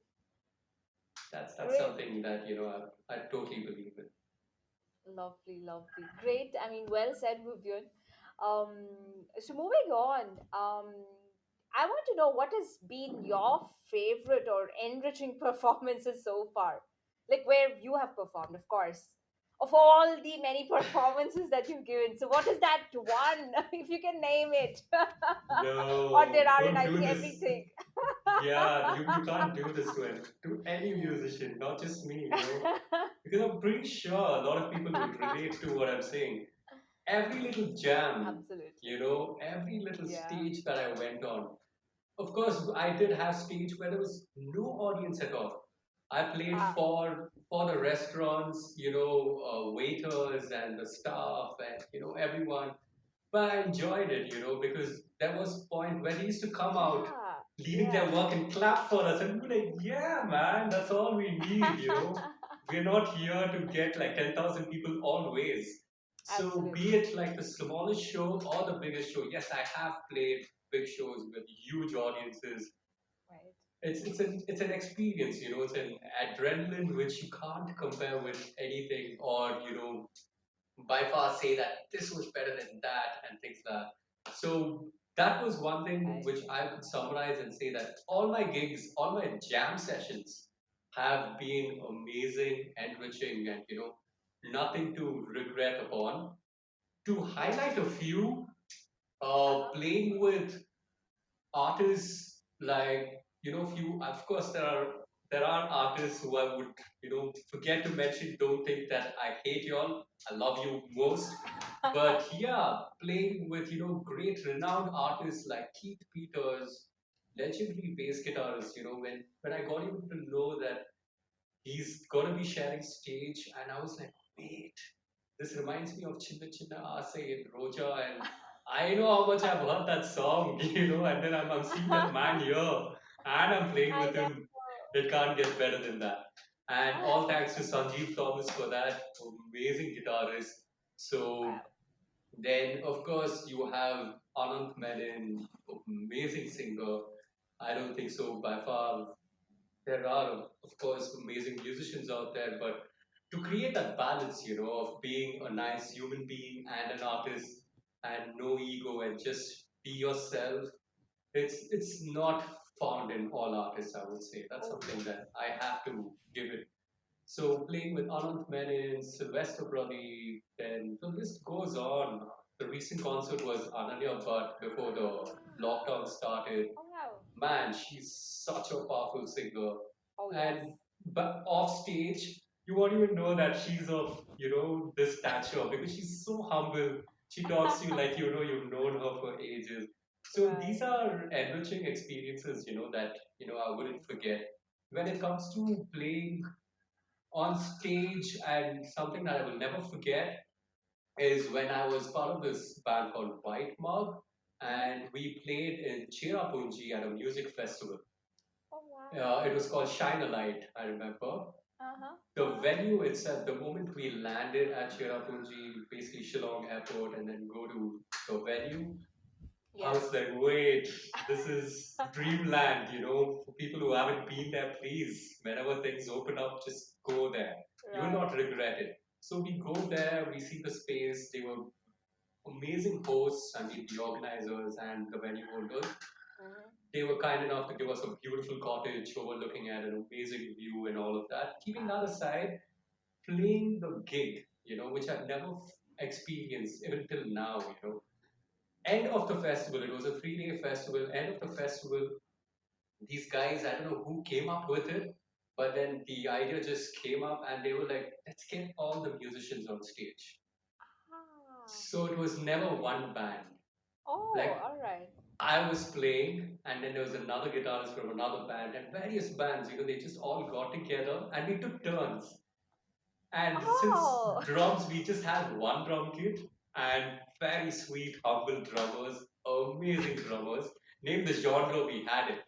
that's Great. something that I totally believe in. Lovely, lovely. Great. I mean, well said, Vivian. Um, so moving on, I want to know what has been your favorite or enriching performances so far? Like where you have performed, of course. Of all the many performances that you've given. So what is that one, if you can name it? Or there No, are in, don't I do think, this. everything. Yeah, you can't do this to any musician, not just me, because I'm pretty sure a lot of people would relate to what I'm saying. Every little jam, Absolutely. every little Yeah. stage that I went on. Of course, I did have stage where there was no audience at all. I played Ah. for the restaurants, waiters and the staff and everyone. But I enjoyed it, because there was a point where they used to come out, Yeah. leaving Yeah. their work and clap for us, and we're like, yeah, man, that's all we need. We're not here to get like 10,000 people always. So be Absolutely. it like the smallest show or the biggest show. Yes, I have played big shows with huge audiences. Right. It's an experience, it's an adrenaline which you can't compare with anything, or by far say that this was better than that and things like that. So that was one thing Right. which I could summarize and say that all my gigs, all my jam sessions have been amazing, enriching, and nothing to regret upon. To Yes. highlight a few, Uh-huh. playing with artists like few, of course there are artists who I would forget to mention. Don't think that I hate y'all, I love you most. But yeah, playing with great renowned artists like Keith Peters, legendary bass guitarist, when I got him to know that he's gonna be sharing stage, and I was like, wait, this reminds me of Chinna Chinna Ase and Roja, I know how much I've heard that song, and then I'm seeing that man here and I'm playing I with know. him. It can't get better than that. And all thanks to Sanjeev Thomas for that amazing guitarist. So Wow. then, of course, you have Anant Menon, amazing singer. I don't think so by far. There are, of course, amazing musicians out there, but to create that balance, of being a nice human being and an artist and no ego and just be yourself, it's not found in all artists, I would say. That's Oh something yes. that I have to give it. So playing with Anant Menon, Sylvester Brody, then the list goes on. The recent concert was Ananya Bhatt before the Ah. lockdown started. Oh wow. Man, she's such a powerful singer. Oh yes. And but off stage, you won't even know that she's of, this stature because she's so humble. She talks to you like you've known her for ages. So these Right. are enriching experiences, that I wouldn't Amazing. forget. When it comes to playing on stage, and something that I will never forget is when I was part of this band called White Mug, Mm-hmm. and we played in Cherrapunji at a music festival. Oh It was wow. called Shine a Light, I remember. Uh-huh. The Uh-huh. venue itself, the moment we landed at Cherrapunji, basically Shillong Airport, and then go to the venue, I Yes. was like, wait, this is dreamland, For people who haven't been there, please, whenever things open up, just go there. You will not Right. regret it. So we go there, we see the space. They were amazing hosts, I mean, the organizers and the venue holders. Mm-hmm. They were kind enough to give us a beautiful cottage overlooking at an amazing view and all of that. Keeping that Wow. aside, playing the gig, which I've never experienced even till now, End of the festival, it was a 3-day festival. End of the festival, these guys, I don't know who came up with it, but then the idea just came up and they were like, let's get all the musicians on stage. Ah. So it was never one band. Oh, Like all right. I was playing, and then there was another guitarist from another band, and various bands, they just all got together and we took turns. And since Oh. drums, we just had one drum kit and very sweet, humble drummers, amazing drummers. Name the genre, we had it: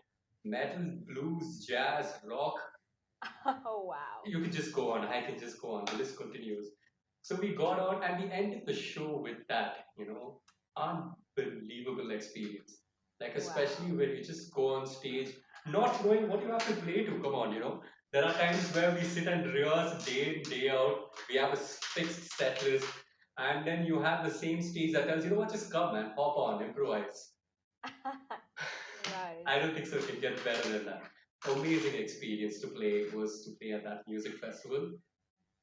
metal, blues, jazz, rock. Oh wow. You can just go on. I can just go on. The list continues. So we got on and we ended the show with that, unbelievable experience. Like, especially Wow. when you just go on stage, not knowing what you have to play to. Come on, There are times where we sit and rehearse day in, day out. We have a fixed set list. And then you have the same stage that tells, you know what, just come and hop on, improvise. Right. I don't think so. It can get better than that. Amazing experience to play was to play at that music festival.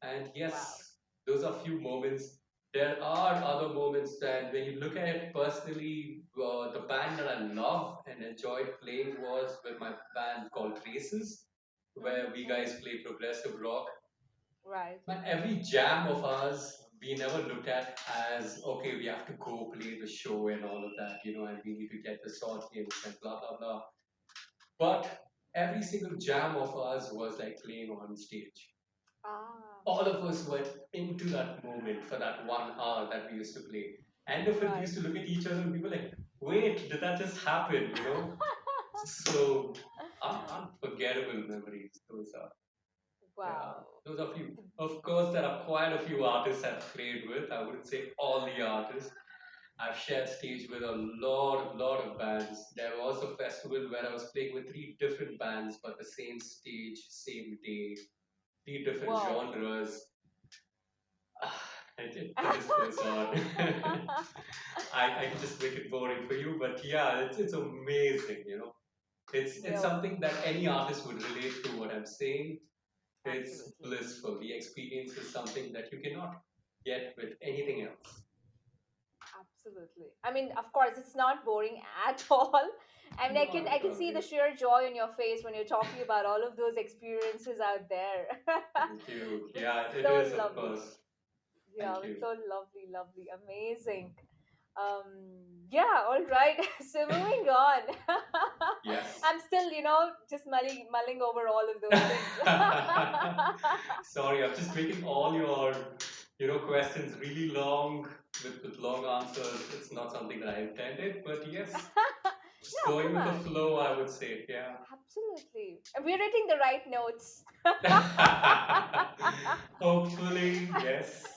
And Wow. yes, those are few moments. There are other moments that when you look at it personally, the band that I love and enjoyed playing was with my band called Races, where we Mm-hmm, mm-hmm. guys play progressive rock. Right. But every jam of ours, we never looked at as, okay, we have to go play the show and all of that, and we need to get the audience and blah, blah, blah. But every single jam of ours was like playing on stage. Ah. All of us went into that moment for that 1 hour that we used to play. End of it, we Right. used to look at each other and we were like, wait, did that just happen? So unforgettable memories. Those are, yeah, Wow. those are few. Of course, there are quite a few artists I've played with. I wouldn't say all the artists. I've shared stage with a lot of bands. There was a festival where I was playing with 3 different bands, but the same stage, same day, 3 different Whoa. genres. The list goes on. I can just make it boring for you, but yeah, it's amazing. It's Really. something that any artist would relate to. What I'm saying, it's Absolutely. blissful. The experience is something that you cannot get with anything else. Absolutely. I mean, of course, it's not boring at all. I mean, Not I at can all. see the sheer joy on your face when you're talking about all of those experiences out there. Thank you. It's Yeah, it so is, of lovely. course. Yeah, Thank it's you. so lovely, lovely, amazing. Yeah, all right. So moving on. Yes. I'm still, just mulling over all of those things. Sorry, I'm just making all your questions really long with long answers. It's not something that I intended, but yes, just No, going come with the on. flow, I would say. Yeah. Absolutely. We're hitting the right notes. Hopefully, yes.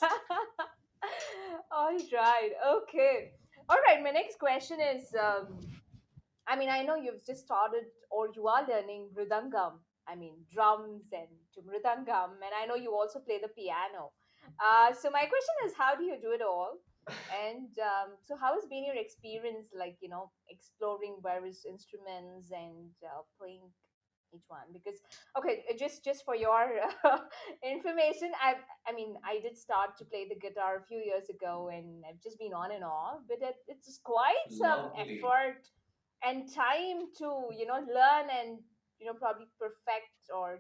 All right. Okay. All right. My next question is I mean, I know you've just started or you are learning Mridangam. I mean, drums and to Mridangam. And I know you also play the piano. So, my question is, how do you do it all? And so, how has been your experience, like, exploring various instruments and playing each one? Because, okay, just for your information, I mean, I did start to play the guitar a few years ago, and I've just been on and off, but it's quite some Lovely. effort and time to learn and probably perfect or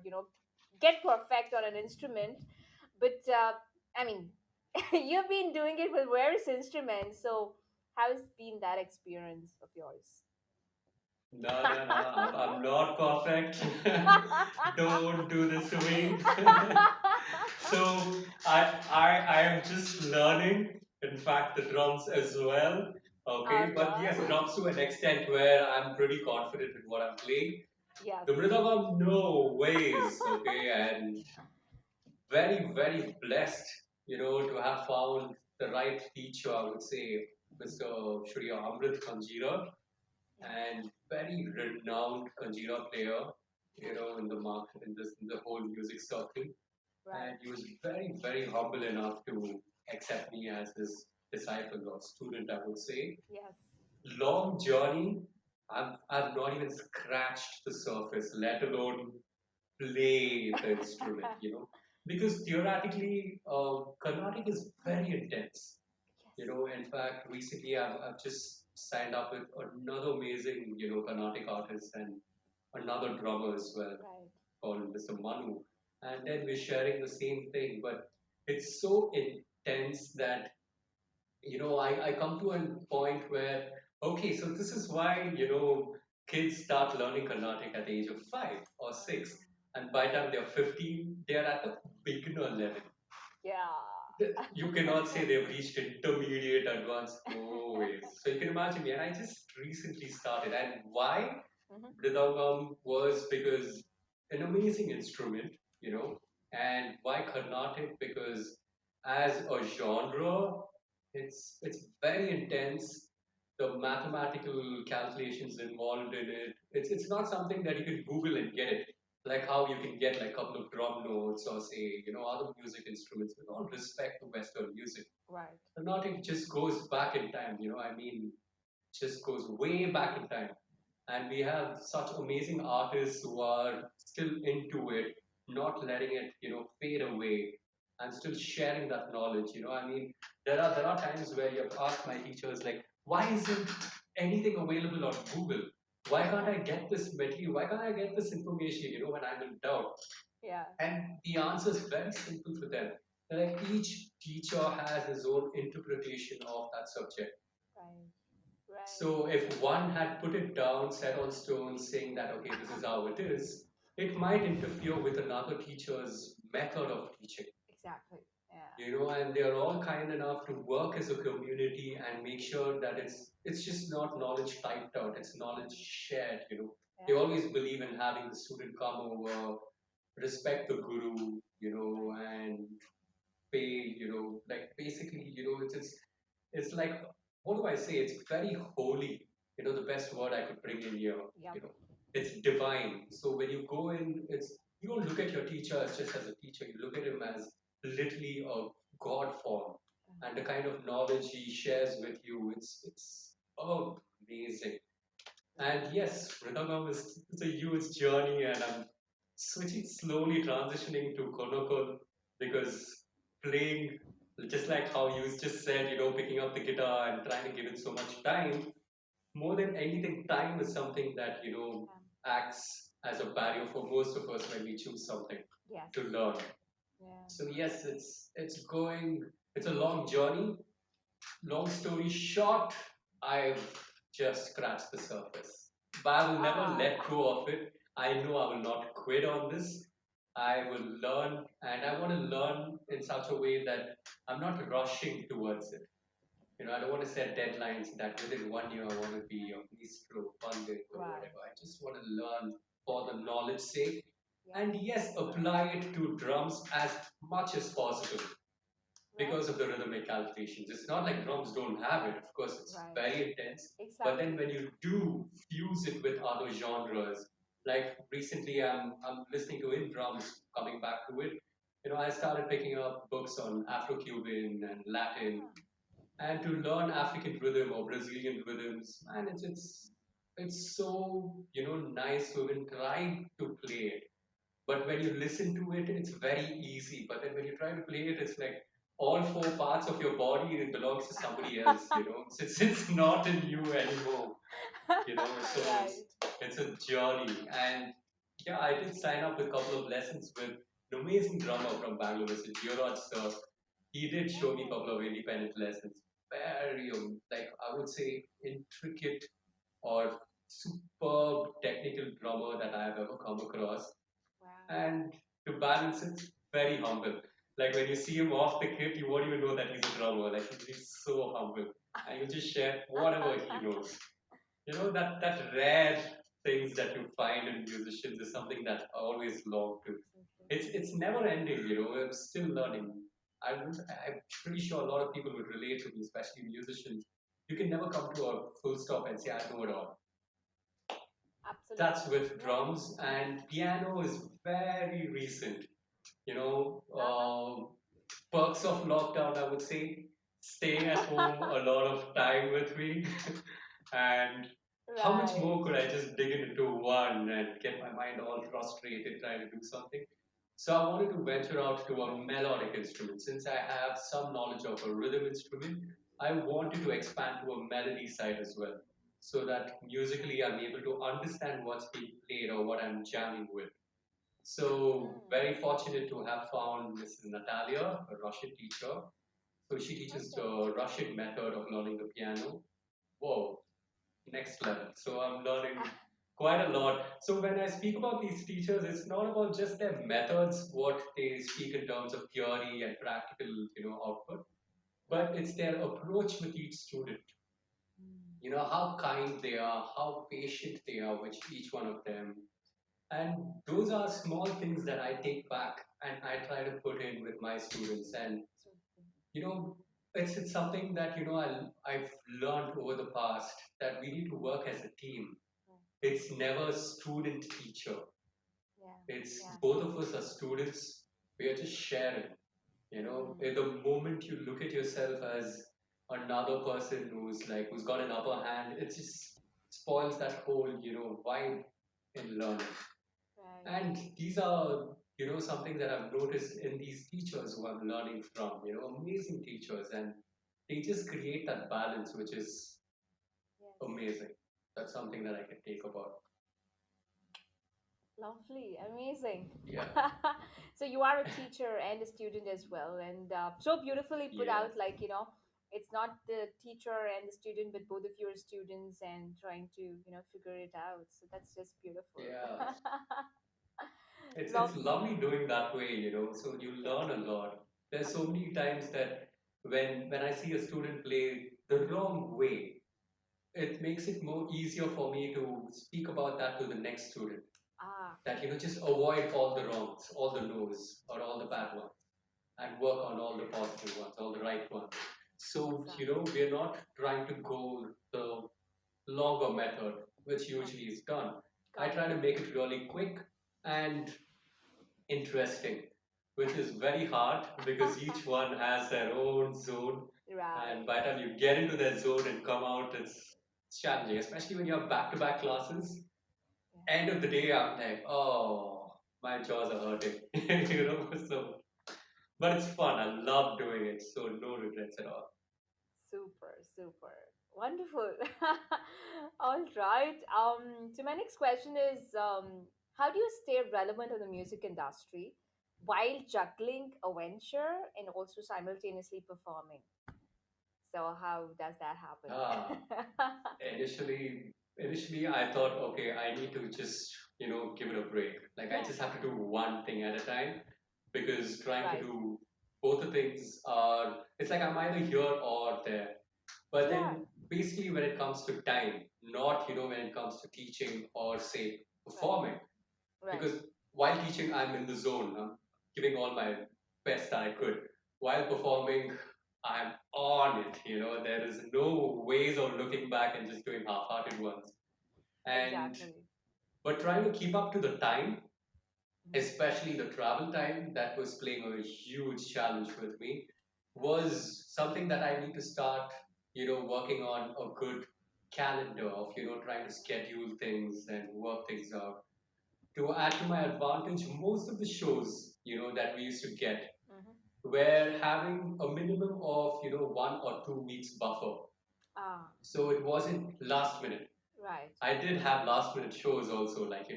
get perfect on an instrument. But I mean, you've been doing it with various instruments, so how's been that experience of yours? No, no, no. I'm not perfect. Don't do this to me. So I am just learning. In fact, the drums as well. All Okay, but yes, right. drums to an extent where I'm pretty confident with what I'm playing. Yes. The Mridangam, no ways. Okay, and very, very blessed, to have found the right teacher. I would say Mr. Shri Amrit Kanjira, Yeah. and very renowned Kanjira player, in the market, in the whole music circle. And Right. he was very, very humble enough to accept me as his disciple or student, I would say. Yes. Long journey. I've not even scratched the surface, let alone play the instrument. Because theoretically, Carnatic is very intense. Yes. In fact, recently I've just signed up with another amazing, Carnatic artist and another drummer as well Right. called Mr. Manu. And then we're sharing the same thing, but it's so intense that, I come to a point where, okay, so this is why, kids start learning Carnatic at the age of 5 or 6. And by the time they're 15, they're at the beginner level. Yeah. You cannot say they've reached intermediate advanced, no ways. So you can imagine me, and I just recently started. And why? Mhm. Mridangam was because an amazing instrument, and why Carnatic? Because as a genre, it's very intense. The mathematical calculations involved in it. It's not something that you can Google and get it. Like how you can get like a couple of drum notes or say, other music instruments with all respect to Western music. Right. Carnatic just goes back in time. I mean, just goes way back in time. And we have such amazing artists who are still into it, not letting it, fade away, and still sharing that knowledge. I mean, there are times where you have asked my teachers like, why isn't anything available on Google? Why can't I get this material? Why can't I get this information? When I'm in doubt. Yeah. And the answer is very simple for them. Like each teacher has his own interpretation of that subject. Right. Right. So if one had put it down, set on stone, saying that, okay, this is how it is, it might interfere with another teacher's method of teaching. Exactly. Yeah. And they're all kind enough to work as a community and make sure that it's just not knowledge typed out, it's knowledge shared. They Yeah. always believe in having the student come over, respect the guru, Right. and pay, like basically, it's like, what do I say? It's very holy, the best word I could bring in here, Yep. you know. It's divine. So when you go in, you don't look at your teacher as just as a teacher, you look at him as literally a God form. And the kind of knowledge he shares with you, it's amazing. And yes, Mridangam is it's a huge journey, and I'm switching slowly, transitioning to Konokon because playing, just like how you just said, picking up the guitar and trying to give it so much time. More than anything, time is something that acts as a barrier for most of us when we choose something Yes. to learn. Yeah. So yes, it's a long journey. Long story short, I've just scratched the surface. But I will never Ah. let go of it. I know I will not quit on this. I will learn, and I want to learn in such a way that I'm not rushing towards it. I don't want to set deadlines that within 1 year I want to be a maestro, pundit, or Right. whatever. I just want to learn for the knowledge sake, Yes. and yes, apply it to drums as much as possible Right. because of the rhythmic calculations. It's not like drums don't have it. Of course, it's Right. very intense. But then Exactly. when you do fuse it with other genres, like recently I'm listening to in drums, coming back to it. I started picking up books on Afro-Cuban and Latin, Ah, and to learn African rhythm or Brazilian rhythms, and it's so nice to even try to play it. But when you listen to it, it's very easy. But then when you try to play it, it's like all four parts of your body it belongs to somebody else. It's not in you anymore. So right. it's a journey. And yeah, I did sign up with a couple of lessons with an amazing drummer from Bangalore, Mr. Gioraj sir. He did show me a Oh, couple of independent lessons. Very, like I would say, intricate or superb technical drummer that I have ever come across. wow. And to balance it, very humble. Like when you see him off the kit, you won't even know that he's a drummer. Like he's so humble. And he'll just share whatever he knows. That rare things that you find in musicians is something that I always long to. Absolutely. It's never ending, I'm still learning. I'm pretty sure a lot of people would relate to me, especially musicians. You can never come to a full stop and say, I know it all. That's Absolutely. with Yeah. drums, and piano is very recent. Uh-huh. Perks of lockdown, I would say, staying at home a lot of time with me. And how much right. more could I just dig into one and get my mind all frustrated trying to do something? So I wanted to venture out to a Right. melodic instrument. Since I have some knowledge of a rhythm instrument, I wanted to expand to a melody side as well, so that musically I'm able to understand what's being played or what I'm jamming with. So Mm. very fortunate to have found Mrs. Natalia, a Russian teacher. So she teaches Okay. the Russian method of learning the piano. Whoa, next level. So I'm learning quite a lot. So when I speak about these teachers, it's not about just their methods, what they speak in terms of theory and practical, output, but right. it's their approach with each student. Mm. How kind they are, how patient they are with each one of them. And those are small things that I take back and I try to put in with my students. And, Absolutely. you know, it's something that, I've learned over the past that we need to work as a team. Right. It's never student teacher. Yeah. It's Yeah. both of us are students. We are just sharing. Mm. In the moment you look at yourself as another person who's got an upper hand, it just spoils that whole, vibe in learning. Right. And these are, something that I've noticed in these teachers who I'm learning from, amazing teachers. And they just create that balance, which is Yes. amazing. That's something that I can take about. Lovely, amazing. Yeah. So you are a teacher and a student as well, and so beautifully put Yes. out. Like it's not the teacher and the student, but both of you are students and trying to figure it out. So that's just beautiful. Yeah. It's Lovely. lovely doing that way, so you Yeah, learn a lot. There's so many absolutely. times that when I see a student play the wrong way, it makes it more easier for me to speak about that to the next student. Ah, That just avoid all the wrongs, all the no's, or all the bad exactly, ones, and work on all the positive ones, all the right ones. So exactly. we're not trying to go the longer method, which Right. usually is done. I Got try it. to make it really quick and interesting, which is very hard because each one has their own zone. And right. by the time you get into their zone and come out, it's challenging, especially when you have back to back classes. Yeah. End of the day, I'm like, oh, my jaws are hurting. So, but it's fun. I love doing it. So, no regrets at all. Super, super. Wonderful. All right. So my next question is how do you stay relevant in the music industry while juggling a venture and also simultaneously performing? So how does that Ah, happen? initially. Initially, I thought, okay, I need to just, give it a break. Like, I Yeah. just have to do one thing at a time because trying to Right. do both the things are, it's like I'm either here or there. But Yeah. then, basically, when it comes to time, not, when it comes to teaching or, say, Right. performing, Right. because while teaching, I'm in the zone. I'm giving all my best that I could. While performing, I'm on it. There is no ways of looking back and just doing half-hearted ones. And Exactly. but trying to keep up to the time, Mhm. especially the travel time, that was playing a huge challenge with me. Right. Was something that I need to start, working on a good calendar of, trying to schedule things and work things out. To add to my advantage, most of the shows, that we used to get Hmm. were having a minimum of, 1 or 2 weeks buffer. Ah. So it wasn't last minute. Right. I did have last minute shows also, like,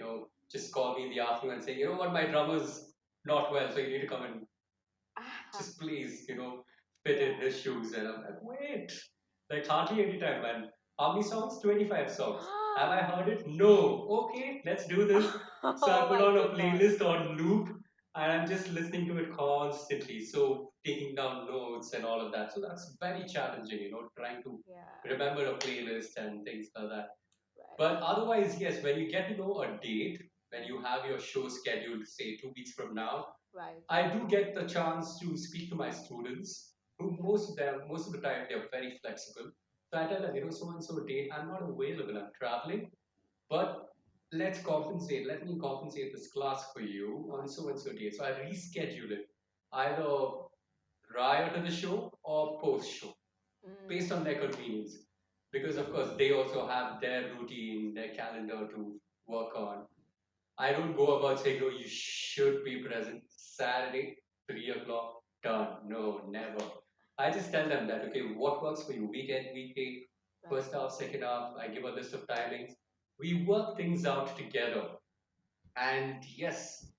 just call me in the afternoon and say, you know what, my drummer's not well, so you need to come and Ah. just please, fit in Yeah. his shoes. And I'm like, wait, like hardly any time, man. How many songs? 25 songs. Have I heard it? No. Okay, let's do this. So I Oh put my on a good lord. playlist on loop and I'm just listening to it constantly. So taking down notes and all of that. So that's very challenging, trying to Yeah. remember a playlist and things like that. Right. But otherwise, yes, when you get to know a date, when you Hmm. have your show scheduled, say 2 weeks from now, Right. I do get the chance to speak to my students, who Yeah. most of the time, they're very flexible. So I tell them, so and so date, I'm not available, I'm traveling, but let's compensate. Let me compensate this class for you on Right. so and so date. So I reschedule it either prior to the show or post show based on Mm. their convenience. Because of course they also have their routine, their calendar to work on. I don't go about saying, no, you should be present Saturday, 3 o'clock, done. No, never. I just tell them that, okay, what works for you? Weekend, weekday, Right. first half, second half. I give a list of timings. We work things out together. And yes,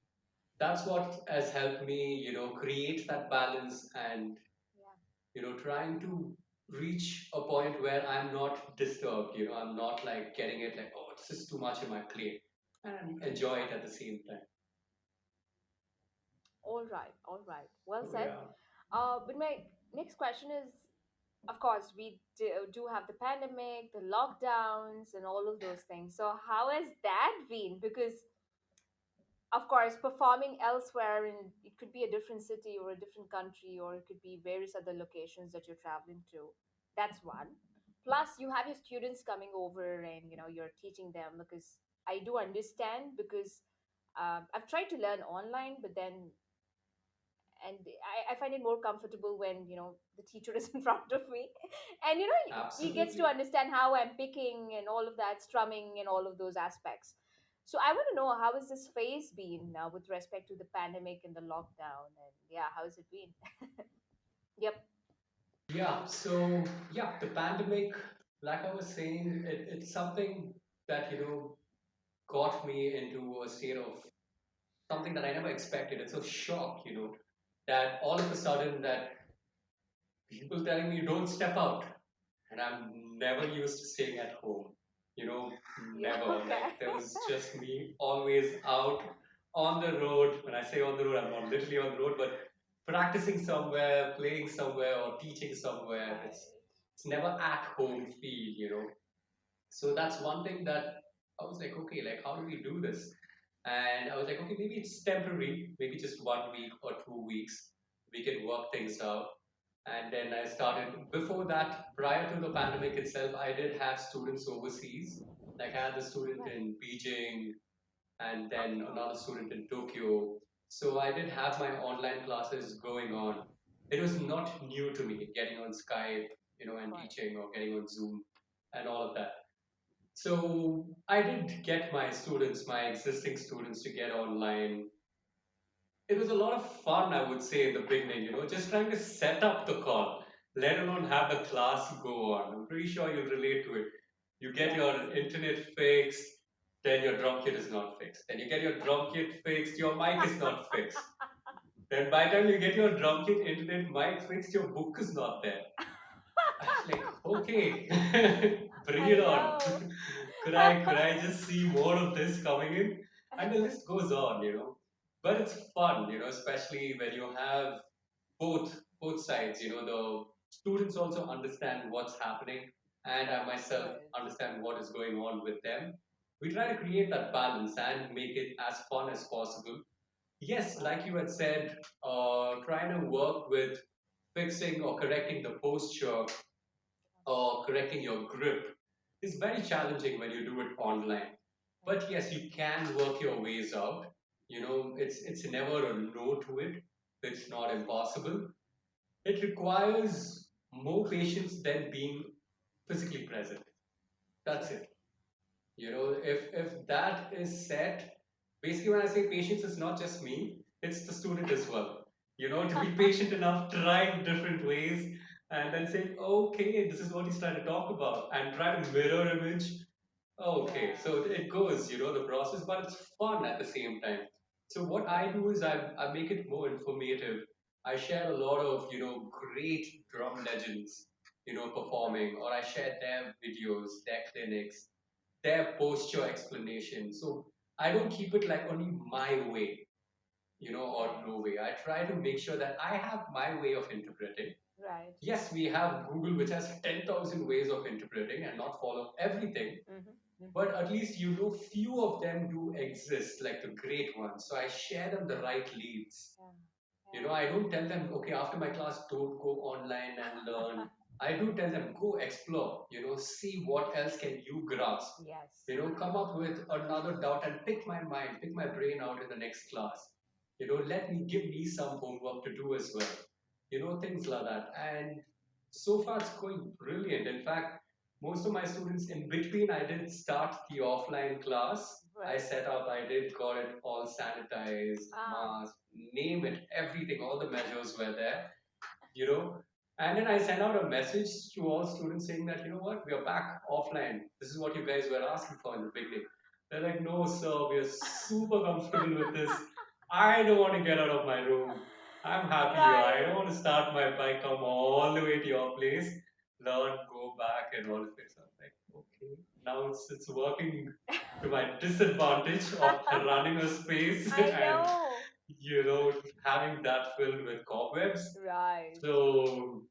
that's what has helped me, create that balance and, Yeah. trying to reach a point where I'm not disturbed, I'm not like getting it like, oh, this is too much in my plate and enjoy it at the Exactly. same time. All right. All right. Well Oh, said. yeah. But my next question is, of course, we do have the pandemic, the lockdowns, and all of those things. So how has that been? Because of course, performing elsewhere in, it could be a different city or a different country, or it could be various other locations that you're traveling to. That's one. Plus you have your students coming over and you're teaching them, because I do understand, because I've tried to learn online, but then, and I find it more comfortable when the teacher is in front of me, and he gets to Absolutely. understand how I'm picking and all of that, strumming and all of those aspects. So I want to know, how has this phase been with respect to the pandemic and the lockdown, and yeah, how has it been? Yep. Yeah. So, yeah, the pandemic, like I was saying, it's something that, got me into a state of something that I never expected. It's a shock, that all of a sudden that people telling me don't step out. And I'm never used to staying at home. You know, Yeah. never. Okay. Like there was just me always out on the road. When I say on the road, I'm not literally on the road, but practicing somewhere, playing somewhere, or teaching somewhere. Right. It's never at home feel. So that's one thing that I was like, okay, like how do we do this? And I was like, okay, maybe it's temporary, maybe just 1 week or 2 weeks. We can work things out. And then I started, before that, prior to the pandemic itself, I did have students overseas. Like I had a student Right. in Beijing and then Okay. another student in Tokyo. So I did have my online classes going on. It was not new to me getting on Skype, and Right. teaching or getting on Zoom and all of that. So I did get my students, my existing students, to get online. It was a lot of fun, I would say, in the beginning, just trying to set up the call, let alone have the class go on. I'm pretty sure you'll relate to it. You get Yes. your internet fixed, then your drum kit is not fixed. Then you get your drum kit fixed, your mic is not fixed. Then by the time you get your drum kit, internet, mic fixed, your book is not there. I was like, okay, bring I it on. know. Could I just see more of this coming in? And the list goes on, But it's fun, especially when you have both sides. The students also understand what's happening, and I myself Right, understand what is going on with them. We try to create that balance and make it as fun as possible. Yes, like right, you had said, trying to work with fixing or correcting the posture or correcting your grip is very challenging when you do it online. right, But yes, you can work your ways out. It's never a no to it. It's not impossible. It requires more patience than being physically present. That's true. it. If that is set, basically when I say patience, it's not just me, it's the student as well. To be patient enough, trying different ways, and then saying, okay, this is what he's trying to talk about, and try to mirror image. Okay, Yeah, so it goes, the process, but it's fun at the same time. So what I do is I make it more informative. I share a lot of, great drum legends, right, performing, or I share their videos, their clinics, their posture explanation. So I don't keep it like only my way, or right, no way. I try to make sure that I have my way of interpreting. right. Yes, we have Google, which has 10,000 ways of interpreting and not follow everything, Mm-hmm, mm-hmm. but at least few of them do exist, like the great ones. So I share them the right leads. Yeah, I don't tell them, okay, after my class, don't go online and learn. I do tell them, go explore, see what else can you grasp. yeah. Yes, Come up with another doubt and pick my mind, pick my brain out in the next class. Let me give me some homework to do as well. Things like that. And so far it's going brilliant. In fact, most of my students in between, I did start the offline class. I right. set up, I did got it all sanitized, Ah, mask, name it, everything, all the measures were there, you know. And then I sent out a message to all students saying that, what, we are back offline. This is what you guys were asking for in the beginning. They're like, no, sir, we are super comfortable with this. I don't want to get out of my room. I'm happy here. I right. don't want to start my bike, come all the way to your place, learn, go back, and all of it. So I'm like, okay, now it's working to my disadvantage of running a space I and know. having that filled with cobwebs. Right. So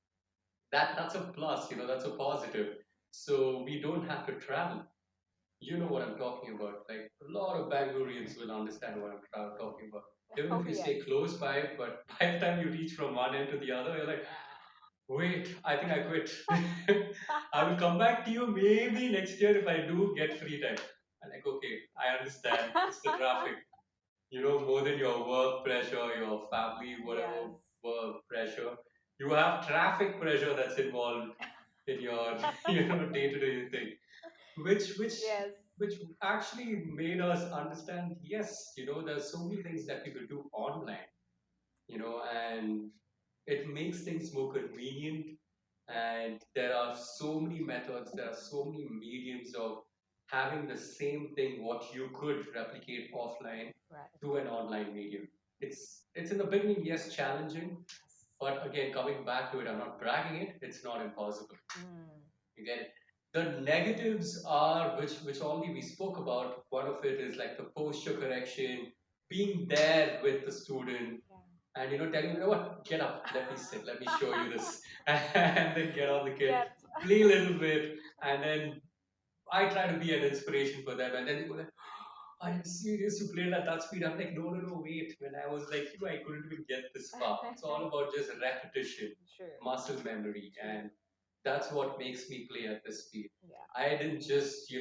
that's a plus, that's a positive. So we don't have to travel. You know Yeah. what I'm talking about. Like a lot of Bangaloreans will understand what I'm talking about. Even Oh, if you yes. stay close by, but by the time you reach from one end to the other, you're like, wait, I think I quit. I will come back to you maybe next year if I do get free time. I'm like, okay, I understand. It's the traffic, more than your work pressure, your family, whatever Yes. work pressure. You have traffic pressure that's involved in your, day-to-day thing, which which Yes. which actually made us understand. Yes, there's so many things that people do online, and it makes things more convenient. Yep. And there are so many methods, there are so many mediums of having the same thing what you could replicate offline Right. through an online medium. It's in the beginning, yes, challenging, Yes. but again, coming back to it, I'm not bragging it, it's not impossible. Mm. You get it? The negatives are, which only we spoke about. One of it is like the posture correction, being there with the student, Yeah. and telling, what, get up, let me sit, let me show you this, and then get on the kit, Yep. play a little bit, and then I try to be an inspiration for them, and then they go like, are you serious? You played at that speed? I'm like, no, no, no, wait. When I was like you, I couldn't even get this far. It's all about just repetition, True. muscle memory, True. and that's what makes me play at this speed. Yeah. I didn't just,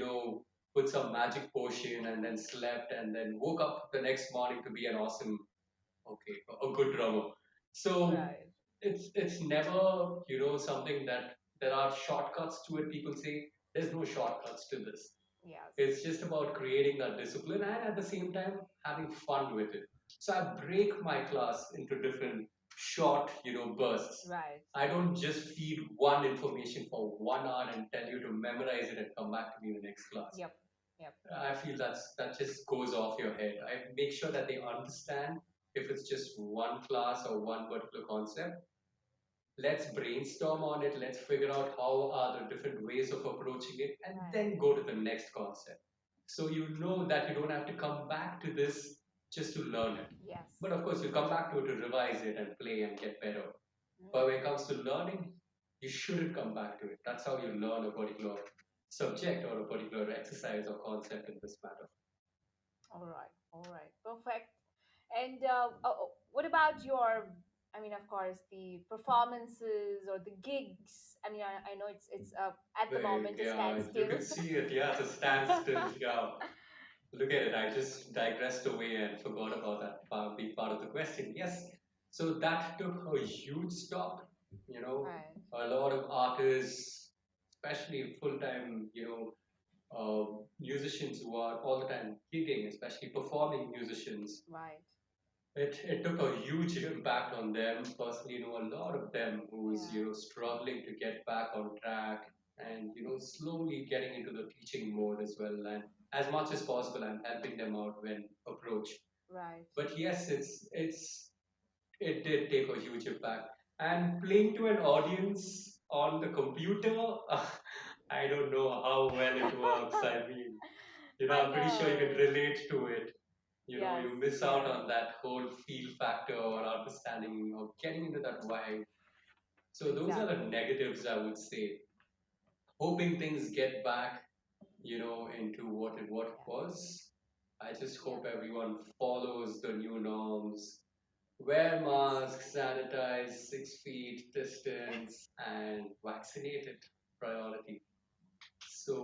put some magic potion and then slept and then woke up the next morning to be an awesome, okay, a good drummer. So Right. it's never, something that there are shortcuts to it. People say there's no shortcuts to this. Yes. It's just about creating that discipline and at the same time having fun with it. So I break my class into different short, bursts. Right. I don't just feed one information for 1 hour and tell you to memorize it and come back to me in the next class. Yep. Yep. I feel that just goes off your head. I make sure that they understand if it's just one class or one particular concept. let's brainstorm on it, let's figure out how are the different ways of approaching it, and Right. then go to the next concept. So you know that you don't have to come back to this just to learn it. Yes. But of course, you come back to it to revise it and play and get better. But when Mm. it comes to learning, you shouldn't come back to it. That's how you learn a particular subject or a particular exercise or concept in this matter. All right. All right. Perfect. And what about your? I mean, of course, the performances or the gigs. I mean, I know it's at the Like, moment a yeah, you standstill. could see it. Yeah, it's a standstill. Yeah, look at it. I just digressed away and forgot about that being part of the question. Yes. So that took a huge stop. You know, Right. a lot of artists, especially full-time, musicians who are all the time gigging, especially performing musicians, Right. it took a huge impact on them. Personally, a lot of them who's, Yeah. struggling to get back on track and, slowly getting into the teaching mode as well. And as much as possible, I'm helping them out when approached. Right. But yes, it did take a huge impact. And playing to an audience on the computer, I don't know how well it works. I mean, I I'm pretty sure you can know. relate to it. Yes. You miss out Yes. on that whole feel factor or Yes. understanding or getting into that vibe. So those are the Exactly. negatives, I would say. Hoping things get back, into what it Yeah. was. I just Yeah. hope everyone follows the new norms. Wear Yes. masks, sanitize, 6 feet distance, and vaccinated priority. So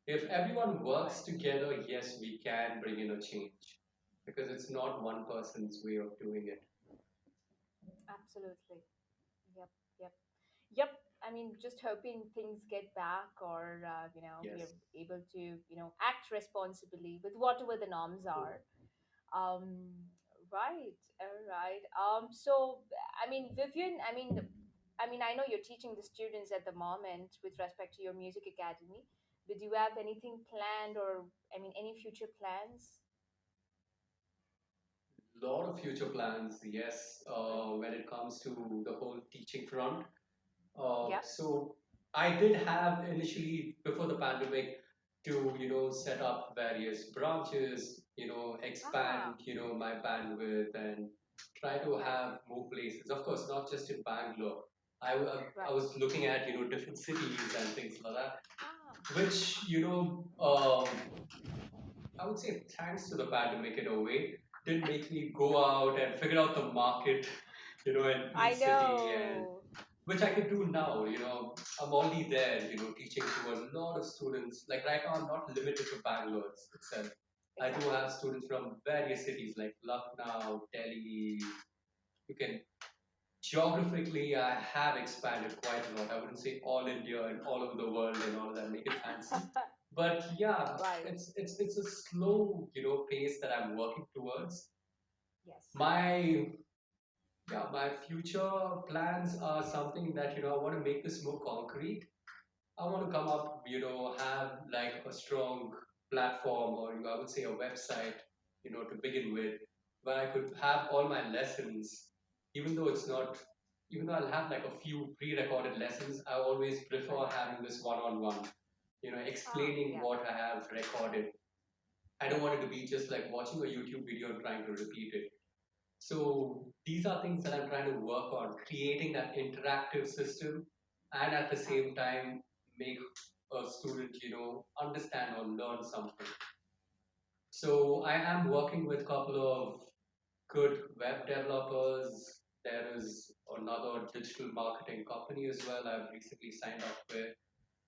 if everyone works Right. together, yes, we can bring in a change because it's not one person's way of doing it. Absolutely. Yep. Yep. Yep. I mean, just hoping things get back, or we Yes. are able to act responsibly with whatever the norms True. are. Um, right. All right. So I mean, Vivian. I mean, I know you're teaching the students at the moment with respect to your music academy. But do you have anything planned, or I mean, any future plans? Lot of future plans, yes, Okay. when it comes to the whole teaching front. Yeah. So I did have initially before the pandemic to set up various branches, expand Ah. my bandwidth and try to Right. have more places. Of course, not just in Bangalore. I Right. was looking at different cities and things like that, Ah. which I would say thanks to the pandemic in a way, did make me go out and figure out the market, in I each city and know. which I could do now. I'm already there, teaching to a lot of students. Like right now, I'm not limited to Bangalore itself. I do have Exactly. students from various cities like Lucknow, Delhi. You can geographically, I have expanded quite a lot. I wouldn't say all India and all over the world and all that, make it fancy. But yeah, Right. it's a slow, pace that I'm working towards. Yes. My my future plans are something that I want to make this more concrete. I want to come up, have like a strong platform or I would say a website, to begin with, where I could have all my lessons, even though it's not, even though I'll have like a few pre-recorded lessons, I always prefer Right. having this one-on-one, Ah. explaining Yeah. what I have recorded. I don't Yeah. want it to be just like watching a YouTube video and trying to repeat it. So these are things that I'm trying to work on, creating that interactive system and at the Ah. same time make a student, understand or learn something. So I am working with a couple of good web developers. There is another digital marketing company as well I've recently signed up with.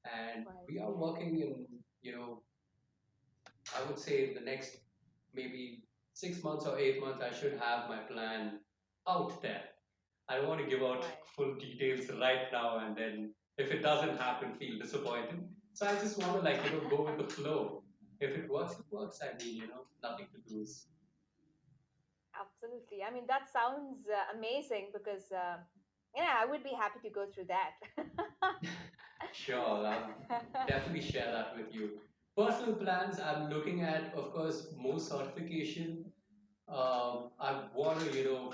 And Right. we are working in, I would say the next maybe 6 months or 8 months, I should have my plan out there. I don't want to give out Right. full details right now and then if it doesn't happen, feel disappointed. So I just want to like, go with the flow. If it works, it works. I mean, nothing to lose. Absolutely. I mean, that sounds amazing because yeah, I would be happy to go through that. Sure, I'll definitely share that with you. Personal plans, I'm looking at, of course, more certification. I want to,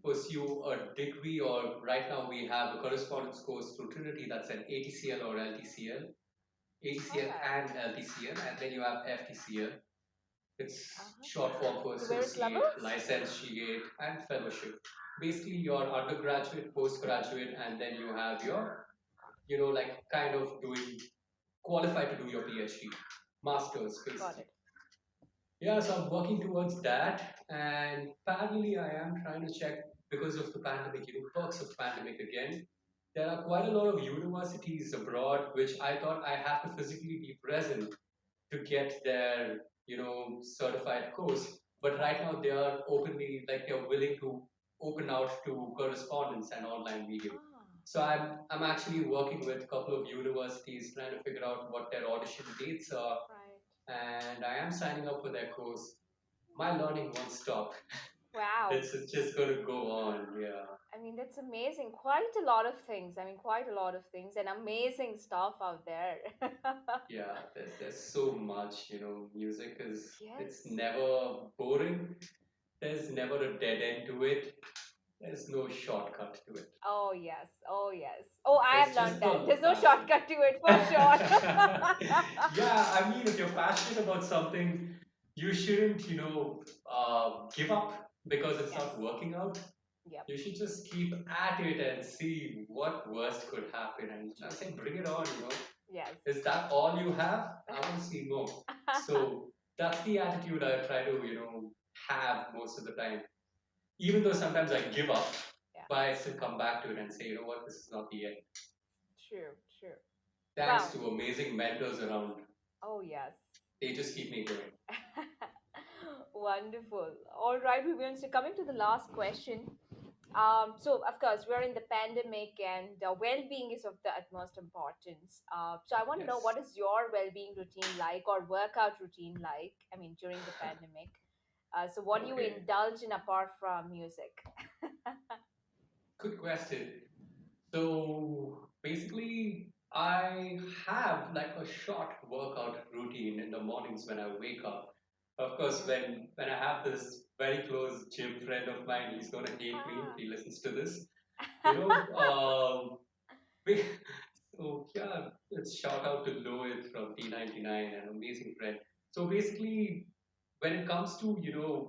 pursue a degree, or right now we have a correspondence course through Trinity that's an ATCL or LTCL, All ATCL right. and LTCL, and then you have FTCL. It's Uh-huh. short form for The various associate, levels? licentiate, and fellowship. Basically, your undergraduate, postgraduate, and then you have your, like kind of doing qualified to do your PhD, masters, Got basically. it. Yeah, so I'm working towards that, and parallelly, I am trying to check because of the pandemic, perks of pandemic again. There are quite a lot of universities abroad which I thought I have to physically be present to get their, certified course. But right Right. now, they are openly, like they're willing to open out to correspondence and online medium. Ah, So I'm actually working with a couple of universities trying to figure out what their audition dates are, right. and I am signing up for their course. My learning won't stop. Wow. It's just going to go on. Yeah, I mean, that's amazing. Quite a lot of things. I mean, quite a lot of things and amazing stuff out there. yeah. There's so much. Music is it's Yes. never boring. There's never a dead end to it. There's no shortcut to it. Oh, yes. Oh, yes. Oh, I have It's learned just that. the There's no passion. shortcut to it for sure. Yeah, I mean, if you're passionate about something, you shouldn't, give up because it's Yes. not working out. Yep. You should just keep at it and see what worst could happen. And I True. say, bring it on. Yes. Is that all you have? I want to see more. So that's the attitude I try to, have most of the time. Even though sometimes I give up, Yeah. but I still come back to it and say, you know what, this is not the end. True. True. Thanks Well, to amazing mentors around. oh, yes. They just keep me going. Wonderful. All right, Vivian. So coming to the last question. So of course we're in the pandemic and well-being is of the utmost importance. So I want to know, Yes. what is your well-being routine like, or workout routine like? I mean, during the pandemic. So what do you Okay. indulge in apart from music? Good question. So basically, I have like a short workout routine in the mornings when I wake up. Of course, Mm-hmm. when I have this very close gym friend of mine, he's gonna hate me if Ah. he listens to this. You know, we, so yeah, let's shout out to Lois from T99, an amazing friend. So basically, when it comes to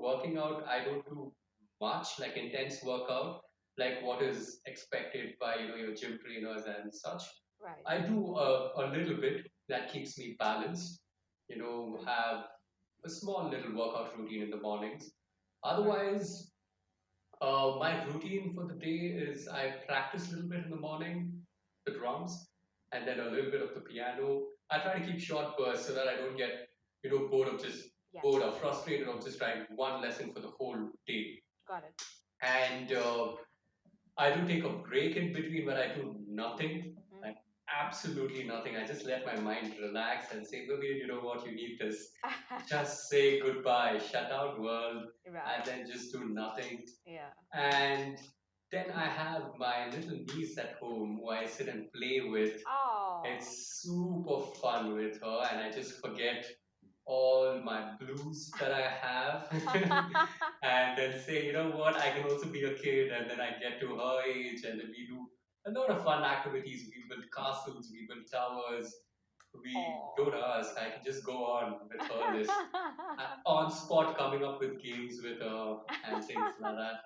working out, I don't do much like intense workout like what is expected by your gym trainers and such. Right. I do a little bit that keeps me balanced. Mm-hmm. Have a small little workout routine in the mornings. Right. Otherwise, my routine for the day is I practice a little bit in the morning, the drums, and then a little bit of the piano. I try to keep short bursts so that I don't get, Yes. bored or frustrated of just trying one lesson for the whole day. Got it. And I do take a break in between where I do nothing, like absolutely nothing. I just let my mind relax and say, maybe you know what, you need this. Mm-hmm. Just say goodbye, shut out world, and Right. then just do nothing. Yeah. And then I have my little niece at home who I sit and play with. Oh. It's super fun with her, and I just forget all my blues that I have. And then say, you know what, I can also be a kid, and then I get to her age, and then we do a lot of fun activities. We build castles, we build towers. We don't Oh. ask. I can just go on with her list. On spot coming up with games with her and things like that.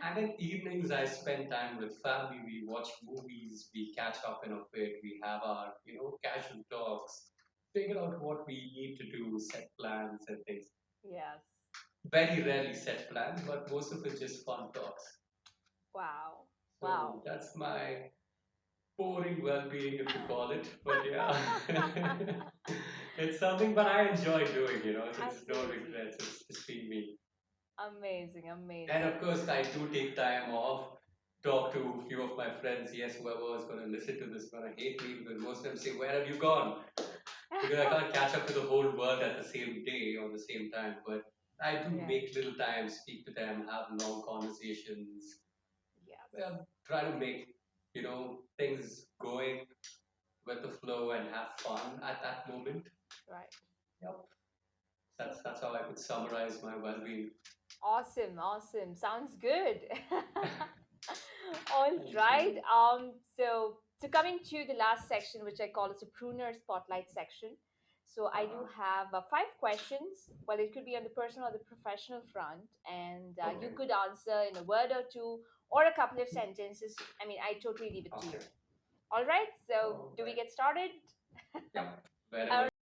And then evenings, I spend time with family. We watch movies. We catch up in a bit. We have our, casual talks. Figure out what we need to do, set plans and things. Yes. Very rarely set plans, but most of it just fun talks. Wow. So Wow. that's my boring well-being, if you call it. But yeah, it's something. But I enjoy doing. It's no Absolutely. regrets. It's just being me. Amazing, And of amazing. course, I do take time off, talk to a few of my friends. Yes, whoever is going to listen to this is going to hate me because most of them say, where have you gone? Because I can't catch up to the whole world at the same day or the same time. But I do Right. make little time, speak to them, have long conversations, Yes. try to make, things going with the flow and have fun at that moment. Right. Yep. That's Super. how I could summarize my well-being. Awesome, awesome. Sounds good. All Thank right. you. So coming to the last section, which I call as a pruner spotlight section. So I do Uh-huh. have five questions. Well, it could be on the personal or the professional front, and you Okay. could answer in a word or two or a couple of sentences. I mean, I totally leave it to you. Okay. All right. So All do we right. get started? Yep. All Wherever.